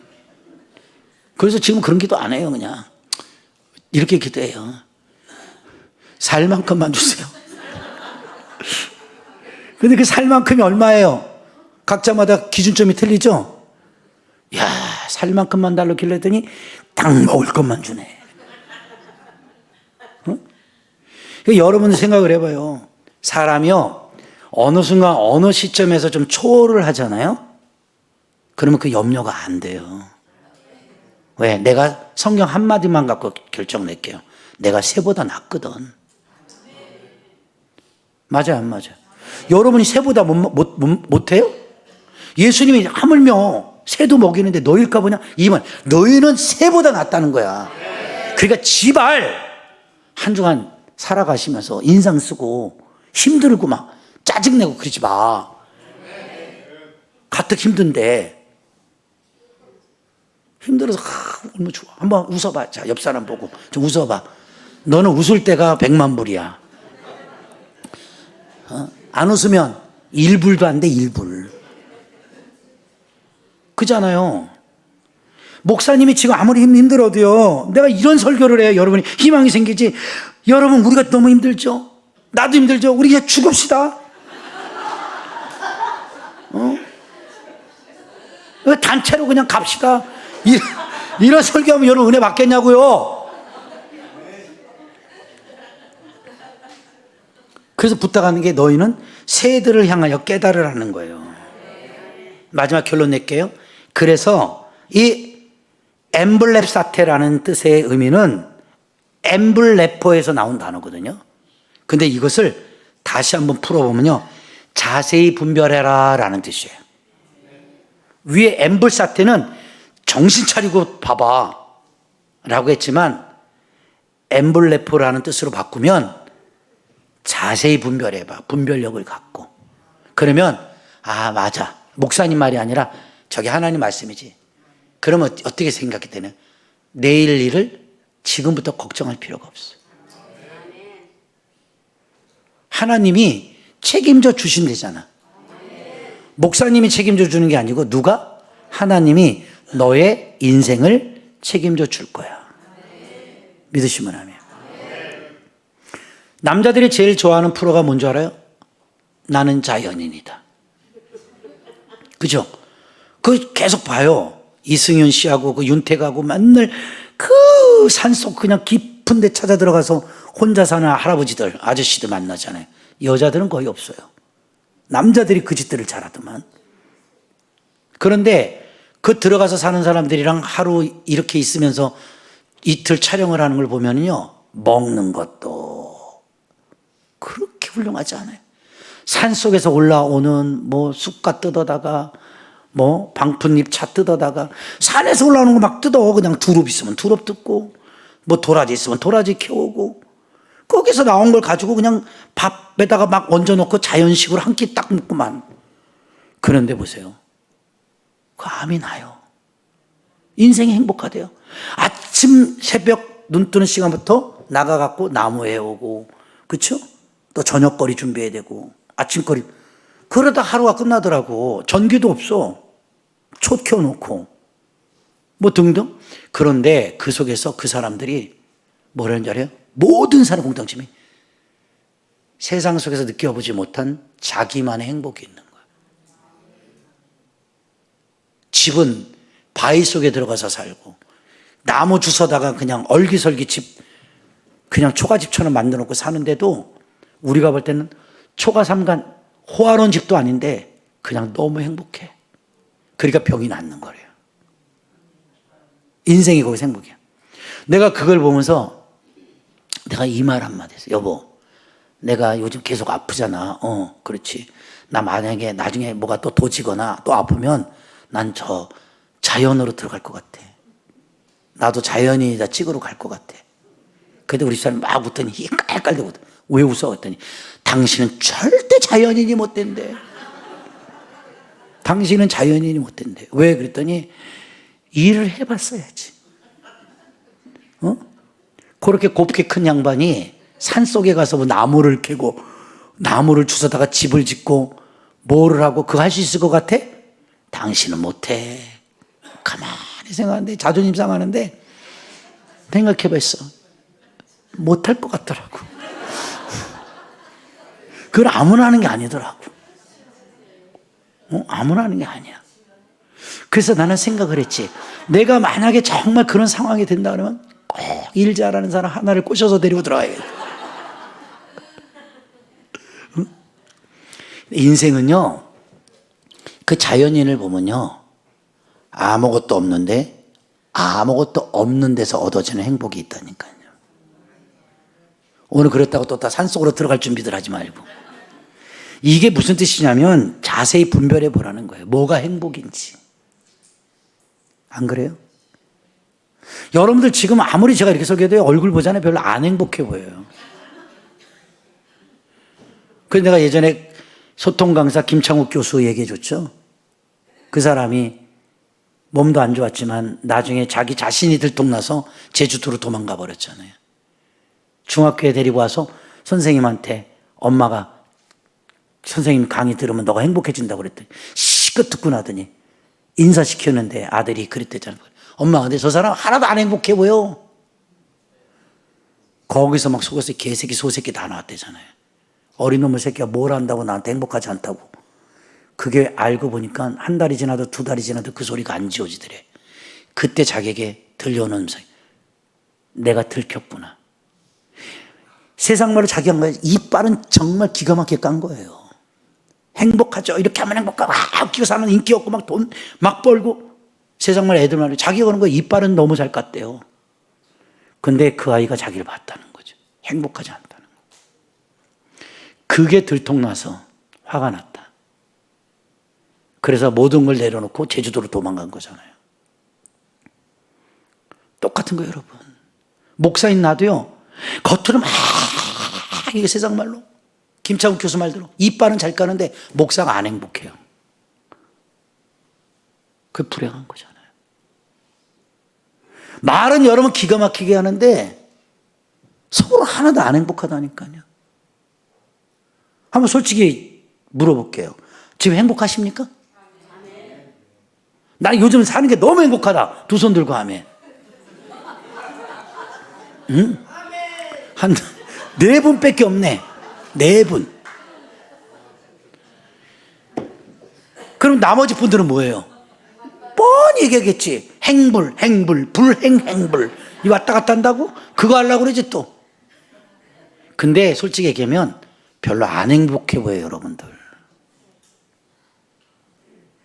그래서 지금 그런 기도 안 해요. 그냥 이렇게 기도해요. 살 만큼만 주세요. 근데 그 살 만큼이 얼마예요? 각자마다 기준점이 틀리죠? 야, 살 만큼만 달라고 했더니 딱 먹을 것만 주네. 여러분들 생각을 해봐요. 사람이요, 어느 순간 어느 시점에서 좀 초월을 하잖아요. 그러면 그 염려가 안 돼요. 왜? 내가 성경 한마디만 갖고 결정 낼게요. 내가 새보다 낫거든. 맞아요, 안 맞아요? 여러분이 새보다 못해요? 예수님이 하물며 새도 먹이는데 너희일까 보냐? 이만 너희는 새보다 낫다는 거야. 그러니까 지발 한 주간 살아가시면서 인상 쓰고 힘들고 막 짜증내고 그러지 마. 가뜩 힘든데 힘들어서 얼마나 좋아. 한번 웃어봐. 자, 옆 사람 보고 좀 웃어봐. 너는 웃을 때가 100만 불이야. 안 웃으면 1불도 안 돼. 1불. 그잖아요. 목사님이 지금 아무리 힘들어도요, 내가 이런 설교를 해야 여러분이 희망이 생기지. 여러분, 우리가 너무 힘들죠? 나도 힘들죠? 우리 그냥 죽읍시다. 단체로 그냥 갑시다. 이런 설교하면 여러분 은혜 받겠냐고요? 그래서 부탁하는 게 너희는 새들을 향하여 깨달으라는 거예요. 마지막 결론 낼게요. 그래서 이 엠블렙사테라는 뜻의 의미는 엠블레퍼에서 나온 단어거든요. 근데 이것을 다시 한번 풀어보면요, 자세히 분별해라 라는 뜻이에요. 위에 엠블사테는 정신 차리고 봐봐 라고 했지만 엠블레퍼라는 뜻으로 바꾸면 자세히 분별해봐, 분별력을 갖고. 그러면 아 맞아, 목사님 말이 아니라 저게 하나님 말씀이지. 그러면 어떻게 생각이 되냐? 내일 일을 지금부터 걱정할 필요가 없어. 하나님이 책임져 주신대잖아. 목사님이 책임져 주는 게 아니고 누가? 하나님이 너의 인생을 책임져 줄 거야. 믿으시면 아멘. 남자들이 제일 좋아하는 프로가 뭔지 알아요? 나는 자연인이다. 그죠? 그 계속 봐요. 이승윤 씨하고 그 윤택하고 맨날 그 산속 그냥 깊은 데 찾아 들어가서 혼자 사는 할아버지들, 아저씨들 만나잖아요. 여자들은 거의 없어요. 남자들이 그 짓들을 잘하더만. 그런데 그 들어가서 사는 사람들이랑 하루 이렇게 있으면서 이틀 촬영을 하는 걸 보면요, 먹는 것도 그렇게 훌륭하지 않아요. 산속에서 올라오는 뭐 쑥갓 뜯어다가 뭐 방풍잎 차 뜯어다가 산에서 올라오는 거 막 뜯어. 그냥 두릅 있으면 두릅 뜯고 뭐 도라지 있으면 도라지 캐오고 거기서 나온 걸 가지고 그냥 밥에다가 막 얹어놓고 자연식으로 한 끼 딱 먹고만. 그런데 보세요, 그 암이 나요. 인생이 행복하대요. 아침 새벽 눈 뜨는 시간부터 나가갖고 나무 해오고, 그렇죠? 또 저녁거리 준비해야 되고 아침거리. 그러다 하루가 끝나더라고. 전기도 없어. 촛 켜놓고 뭐 등등. 그런데 그 속에서 그 사람들이 뭐라는 줄 알아요? 모든 사람 공통점이 세상 속에서 느껴보지 못한 자기만의 행복이 있는 거야. 집은 바위 속에 들어가서 살고 나무 주워다가 그냥 얼기설기 집 그냥 초가집처럼 만들어 놓고 사는데도 우리가 볼 때는 초가삼간 호화로운 집도 아닌데 그냥 너무 행복해. 그러니까 병이 낫는 거래요. 인생이 거기서 행복이야. 내가 그걸 보면서 내가 이 말 한마디 했어. 여보, 내가 요즘 계속 아프잖아. 그렇지. 나 만약에 나중에 뭐가 또 도지거나 또 아프면 난 저 자연으로 들어갈 것 같아. 나도 자연인이다 찍으러 갈 것 같아. 근데 우리 사람이 막 웃더니 깔깔대고 왜 웃어? 했더니 당신은 절대 자연인이 못 된대. 당신은 자연인이 못 된대. 왜? 그랬더니 일을 해봤어야지. 그렇게 곱게 큰 양반이 산속에 가서 뭐 나무를 캐고 나무를 주워다가 집을 짓고 뭐를 하고 그거 할 수 있을 것 같아? 당신은 못해. 가만히 생각하는데 자존심 상하는데 생각해봤어. 못할 것 같더라고. 그걸 아무나 하는 게 아니더라고. 아무나 하는 게 아니야. 그래서 나는 생각을 했지. 내가 만약에 정말 그런 상황이 된다 그러면 꼭 일 잘하는 사람 하나를 꼬셔서 데리고 들어가야겠다. 인생은요, 그 자연인을 보면요, 아무것도 없는데 아무것도 없는 데서 얻어지는 행복이 있다니까요. 오늘 그랬다고 또 다 산속으로 들어갈 준비들 하지 말고. 이게 무슨 뜻이냐면 자세히 분별해 보라는 거예요. 뭐가 행복인지. 안 그래요? 여러분들 지금 아무리 제가 이렇게 설교해도 얼굴 보잖아요. 별로 안 행복해 보여요. 그래서 내가 예전에 소통 강사 김창욱 교수 얘기해 줬죠. 그 사람이 몸도 안 좋았지만 나중에 자기 자신이 들통나서 제주도로 도망가 버렸잖아요. 중학교에 데리고 와서 선생님한테 엄마가 선생님 강의 들으면 너가 행복해진다고 그랬더니 시끄 듣고 나더니 인사시켰는데 아들이 그랬대잖아요. 엄마 근데 저 사람 하나도 안 행복해 보여. 거기서 막 속에서 개새끼 소새끼 다 나왔대잖아요. 어린 놈의 새끼가 뭘 안다고 나한테 행복하지 않다고. 그게 알고 보니까 한 달이 지나도 두 달이 지나도 그 소리가 안 지워지더래. 그때 자기에게 들려오는 음성. 내가 들켰구나. 세상 말로 자기 한 거예요. 이빨은 정말 기가 막히게 깐 거예요. 행복하죠. 이렇게 하면 행복하고 웃기고 사는 인기 없고 막 돈 막 벌고 세상 말 애들 말로 자기가 그런 거 이빨은 너무 잘 깠대요. 근데 그 아이가 자기를 봤다는 거죠. 행복하지 않다는 거. 그게 들통나서 화가 났다. 그래서 모든 걸 내려놓고 제주도로 도망간 거잖아요. 똑같은 거예요, 여러분. 목사인 나도요. 겉으로 막 이게 세상 말로 김창욱 교수 말대로 이빨은 잘 까는데 목사가 안 행복해요. 그게 불행한 거잖아요. 말은 여러분 기가 막히게 하는데 서로 하나도 안 행복하다니까요. 한번 솔직히 물어볼게요. 지금 행복하십니까? 나 요즘 사는 게 너무 행복하다. 두 손 들고 하면. 응? 한 4분밖에 없네. 4분. 그럼 나머지 분들은 뭐예요? 뻔히 얘기하겠지. 행불, 불행, 행불. 이 왔다 갔다 한다고? 그거 하려고 그러지 또. 근데 솔직히 얘기하면 별로 안 행복해 보여요, 여러분들.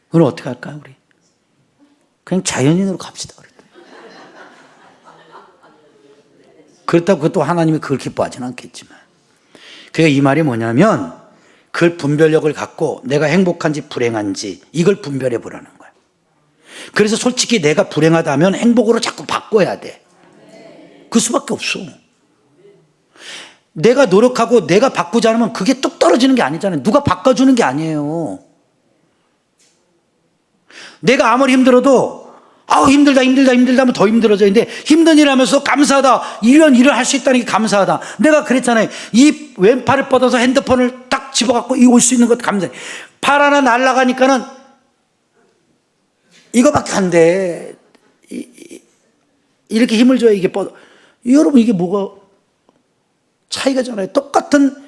그럼 어떻게 할까요, 우리? 그냥 자연인으로 갑시다. 그렇다고 그것도 하나님이 그걸 기뻐하지는 않겠지만. 그러니까 이 말이 뭐냐면 그 분별력을 갖고 내가 행복한지 불행한지 이걸 분별해 보라는 거야. 그래서 솔직히 내가 불행하다면 행복으로 자꾸 바꿔야 돼. 그 수밖에 없어. 내가 노력하고 내가 바꾸지 않으면 그게 뚝 떨어지는 게 아니잖아요. 누가 바꿔주는 게 아니에요. 내가 아무리 힘들어도 힘들다 하면 더 힘들어져. 근데 힘든 일 하면서 감사하다. 이런 일을 할 수 있다는 게 감사하다. 내가 그랬잖아요. 이 왼팔을 뻗어서 핸드폰을 딱 집어갖고 올 수 있는 것도 감사해. 팔 하나 날아가니까는 이거밖에 안 돼. 이렇게 힘을 줘야 이게 뻗어. 여러분 이게 뭐가 차이가잖아요. 똑같은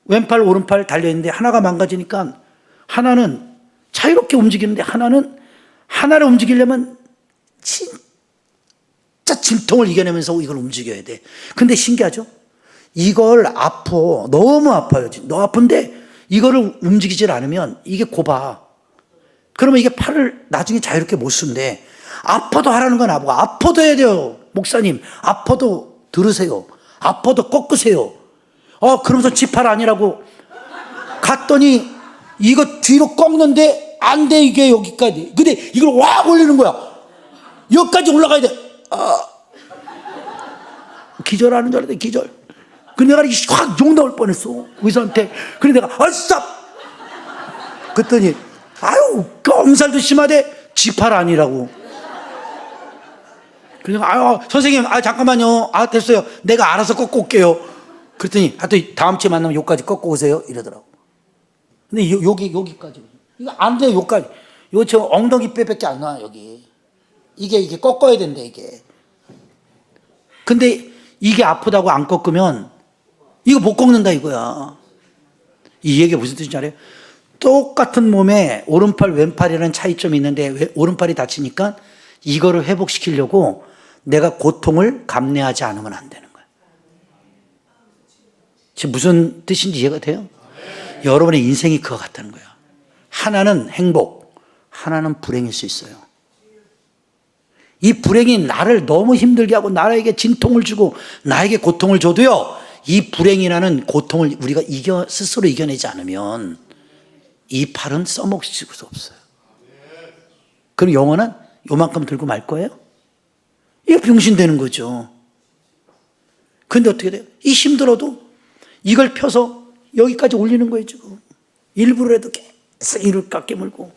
왼팔 오른팔 달려있는데 하나가 망가지니까 하나는 자유롭게 움직이는데 하나를 움직이려면 진짜 진통을 이겨내면서 이걸 움직여야 돼. 근데 신기하죠? 이걸 너무 아파요. 너무 아픈데 이거를 움직이질 않으면 이게 곱아. 그러면 이게 팔을 나중에 자유롭게 못 쓴대. 아파도 하라는 건 아프고 아파도 해야 돼요. 목사님 아파도 들으세요. 아파도 꺾으세요. 그러면서 지팔 아니라고 갔더니 이거 뒤로 꺾는데 안 돼. 이게 여기까지. 근데 이걸 확 올리는 거야. 여기까지 올라가야 돼. 기절하는 줄 알았더니 기절. 근데 내가 확 욕 나올 뻔했어. 의사한테. 그래 내가 스탑. 그랬더니 엄살도 심하대. 지팔 아니라고. 그래서 선생님 잠깐만요. 됐어요. 내가 알아서 꺾고 올게요. 그랬더니 하여튼 다음 주에 만나면 여기까지 꺾고 오세요. 이러더라고. 근데 여기까지. 이거 안 돼. 여기까지. 이거 저 엉덩이 뼈밖에 안 나와. 여기. 이게 꺾어야 된대. 이게. 근데 이게 아프다고 안 꺾으면 이거 못 꺾는다 이거야. 이 얘기가 무슨 뜻인지 알아요? 똑같은 몸에 오른팔 왼팔이라는 차이점이 있는데 오른팔이 다치니까 이거를 회복시키려고 내가 고통을 감내하지 않으면 안 되는 거야. 지금 무슨 뜻인지 이해가 돼요? 여러분의 인생이 그거 같다는 거야. 하나는 행복, 하나는 불행일 수 있어요. 이 불행이 나를 너무 힘들게 하고 나에게 진통을 주고 나에게 고통을 줘도요, 이 불행이라는 고통을 우리가 스스로 이겨내지 않으면 이 팔은 써먹을 수 없어요. 그럼 영혼은 요만큼 들고 말 거예요? 이거 병신되는 거죠. 근데 어떻게 돼요? 이 힘들어도 이걸 펴서 여기까지 올리는 거예요, 지금. 일부러라도 계속 이를 깨물고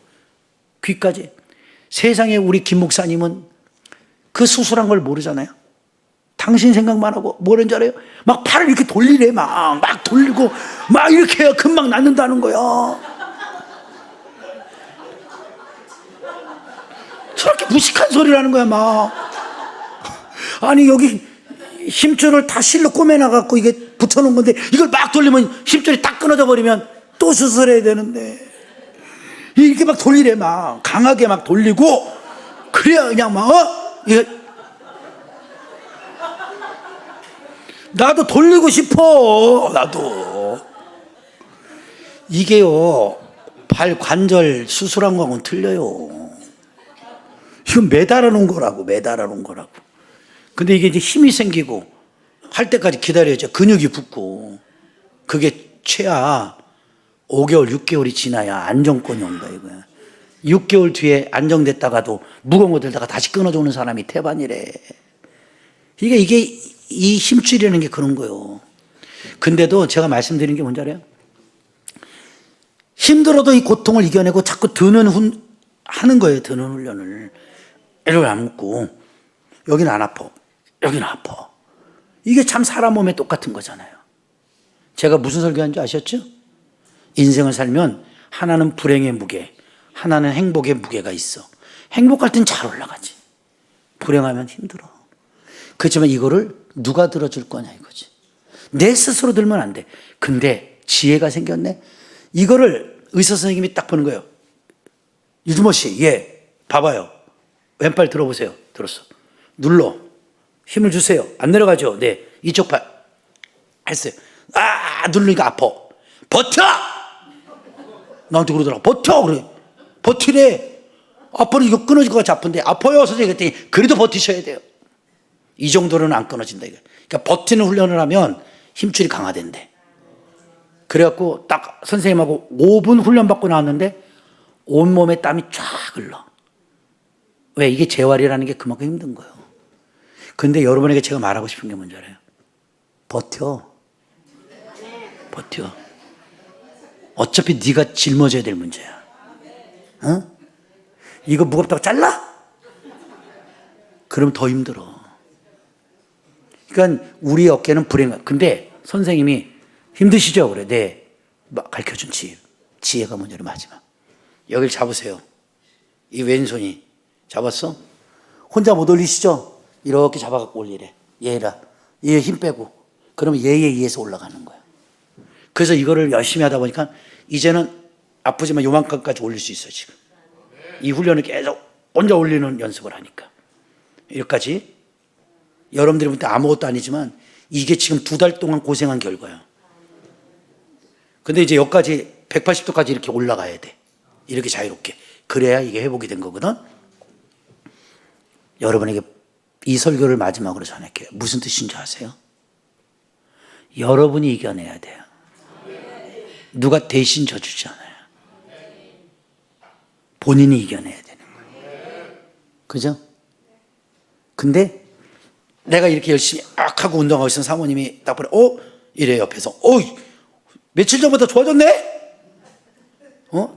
귀까지. 세상에 우리 김 목사님은 그 수술한 걸 모르잖아요. 당신 생각만 하고 뭐라는 줄 알아요? 막 팔을 이렇게 돌리래. 막 돌리고 막 이렇게 해야 금방 낫는다는 거야. 저렇게 무식한 소리를 하는 거야. 막 아니 여기 힘줄을 다 실로 꼬매놔갖고 이게 붙여놓은 건데 이걸 막 돌리면 힘줄이 딱 끊어져 버리면 또 수술해야 되는데 이렇게 막 돌리래. 막 강하게 막 돌리고 그래야 그냥 막 이게 나도 돌리고 싶어. 나도. 이게요 발 관절 수술한 거하고는 틀려요. 이건 매달아 놓은 거라고. 매달아 놓은 거라고. 근데 이게 이제 힘이 생기고 할 때까지 기다려야죠. 근육이 붙고. 그게 최하 5개월, 6개월이 지나야 안정권이 온다 이거야. 6개월 뒤에 안정됐다가도 무거운 거 들다가 다시 끊어져 오는 사람이 태반이래. 이게 이 힘줄이라는 게 그런 거예요. 근데도 제가 말씀드리는 게 뭔지 알아요? 힘들어도 이 고통을 이겨내고 자꾸 하는 거예요. 드는 훈련을. 이걸 안 묶고 여기는 안 아파. 여기는 아파. 이게 참 사람 몸에 똑같은 거잖아요. 제가 무슨 설교한 줄 아셨죠? 인생을 살면 하나는 불행의 무게, 하나는 행복의 무게가 있어. 행복할 땐 잘 올라가지. 불행하면 힘들어. 그렇지만 이거를 누가 들어줄 거냐 이거지. 내 스스로 들면 안 돼. 근데 지혜가 생겼네. 이거를 의사 선생님이 딱 보는 거예요. 유주모 씨, 예, 봐봐요. 왼팔 들어보세요. 들었어. 눌러. 힘을 주세요. 안 내려가죠? 네. 이쪽 팔. 했어요. 누르니까 아파. 버텨! 나한테 그러더라고. 버텨! 그래. 버티래. 아파는 이거 끊어질 것 같이 아픈데. 아파요. 선생님 그랬더니 그래도 버티셔야 돼요. 이 정도로는 안 끊어진다. 이거. 그러니까 버티는 훈련을 하면 힘줄이 강화된대. 그래갖고 딱 선생님하고 5분 훈련 받고 나왔는데 온몸에 땀이 쫙 흘러. 왜? 이게 재활이라는 게 그만큼 힘든 거예요. 근데 여러분에게 제가 말하고 싶은 게 뭔지 알아요? 버텨. 버텨. 어차피 네가 짊어져야 될 문제야. 어? 이거 무겁다고 잘라? 그럼 더 힘들어. 그러니까 우리 어깨는 불행한. 근데 선생님이 힘드시죠? 그래. 네. 가르쳐준 지혜. 지혜가 뭔지 마지막. 여길 잡으세요. 이 왼손이. 잡았어? 혼자 못 올리시죠? 이렇게 잡아갖고 올리래. 얘라. 얘 힘 빼고. 그러면 얘에 의해서 올라가는 거야. 그래서 이거를 열심히 하다 보니까 이제는 아프지만 요만큼까지 올릴 수 있어, 지금. 이 훈련을 계속 혼자 올리는 연습을 하니까. 여기까지. 여러분들이 볼 때 아무것도 아니지만 이게 지금 2달 동안 고생한 결과야. 근데 이제 여기까지 180도까지 이렇게 올라가야 돼. 이렇게 자유롭게. 그래야 이게 회복이 된 거거든. 여러분에게 이 설교를 마지막으로 전할게요. 무슨 뜻인 줄 아세요? 여러분이 이겨내야 돼요. 누가 대신 져주지 않아요. 본인이 이겨내야 되는 거예요. 그죠? 근데 내가 이렇게 열심히 하고 운동하고 있으면 사모님이 딱 보래. 이래 옆에서. 며칠 전보다 좋아졌네?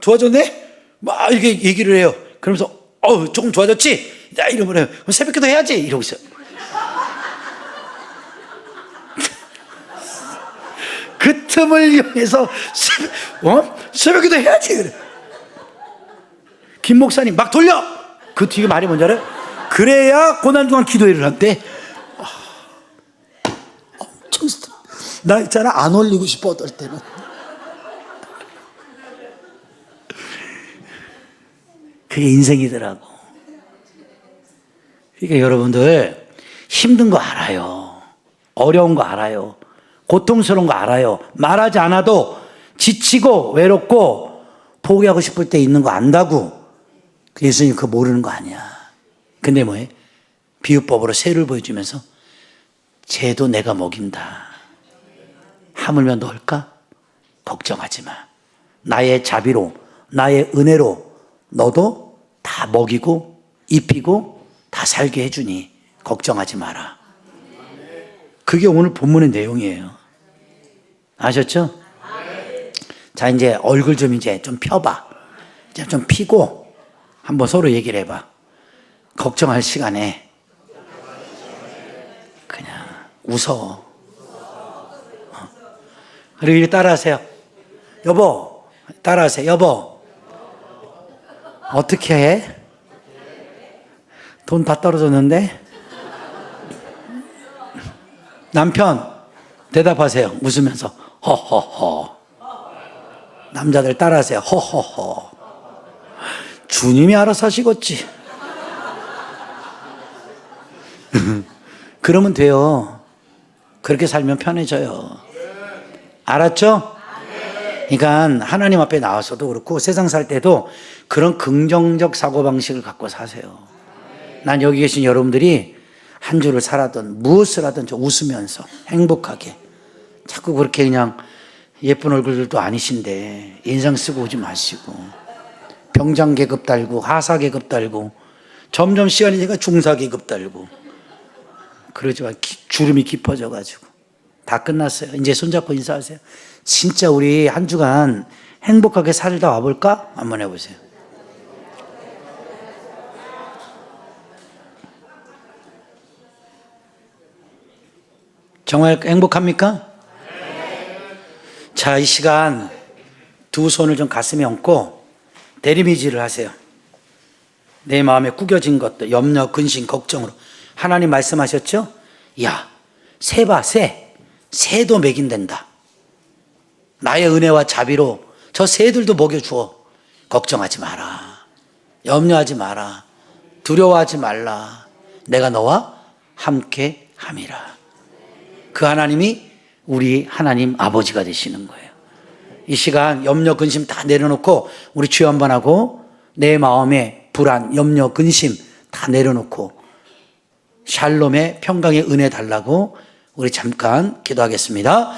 좋아졌네? 막 이렇게 얘기를 해요. 그러면서 조금 좋아졌지? 야, 이러면 그럼 새벽기도 해야지. 이러고 있어요. 그 틈을 이용해서 새벽기도 해야지. 그래. 김 목사님 막 돌려. 그 뒤에 말이 뭔지 알아요? 그래야 고난중한 기도회를 한대. 엄청 나 있잖아, 안 올리고 싶어 어떨 때는. 그게 인생이더라고. 그러니까 여러분들 힘든 거 알아요. 어려운 거 알아요. 고통스러운 거 알아요. 말하지 않아도 지치고 외롭고 포기하고 싶을 때 있는 거 안다고. 예수님 그거 모르는 거 아니야. 근데 뭐해? 비유법으로 새를 보여주면서 쟤도 내가 먹인다. 하물며 넣을까? 걱정하지 마. 나의 자비로, 나의 은혜로 너도 다 먹이고 입히고 다 살게 해주니 걱정하지 마라. 그게 오늘 본문의 내용이에요. 아셨죠? 자, 이제 얼굴 좀 이제 좀 펴봐. 이제 좀 피고 한번 서로 얘기를 해봐. 걱정할 시간에 그냥 웃어. 그리고 이렇게 따라하세요. 여보, 따라하세요. 여보, 어떻게 해? 돈 다 떨어졌는데? 남편, 대답하세요. 웃으면서. 허허허. 남자들 따라하세요. 허허허. 주님이 알아서 하시겠지. 그러면 돼요. 그렇게 살면 편해져요. 알았죠? 그러니까 하나님 앞에 나와서도 그렇고 세상 살 때도 그런 긍정적 사고방식을 갖고 사세요. 난 여기 계신 여러분들이 한 주를 살아든 무엇을 하든 좀 웃으면서 행복하게, 자꾸 그렇게 그냥 예쁜 얼굴들도 아니신데 인상 쓰고 오지 마시고, 병장 계급 달고 하사 계급 달고 점점 시간이 지니까 중사 계급 달고 그러지만 주름이 깊어져 가지고 다 끝났어요. 이제 손잡고 인사하세요. 진짜 우리 한 주간 행복하게 살다 와볼까? 한번 해보세요. 정말 행복합니까? 자, 이 시간 두 손을 좀 가슴에 얹고 대리미지를 하세요. 내 마음에 구겨진 것들, 염려, 근심, 걱정으로. 하나님 말씀하셨죠? 야, 새 봐, 새. 새도 먹인댄다. 나의 은혜와 자비로 저 새들도 먹여주어. 걱정하지 마라. 염려하지 마라. 두려워하지 말라. 내가 너와 함께 함이라. 그 하나님이 우리 하나님 아버지가 되시는 거예요. 이 시간 염려, 근심 다 내려놓고 우리 주여 한번 하고 내 마음에 불안, 염려, 근심 다 내려놓고 샬롬의 평강의 은혜 달라고 우리 잠깐 기도하겠습니다.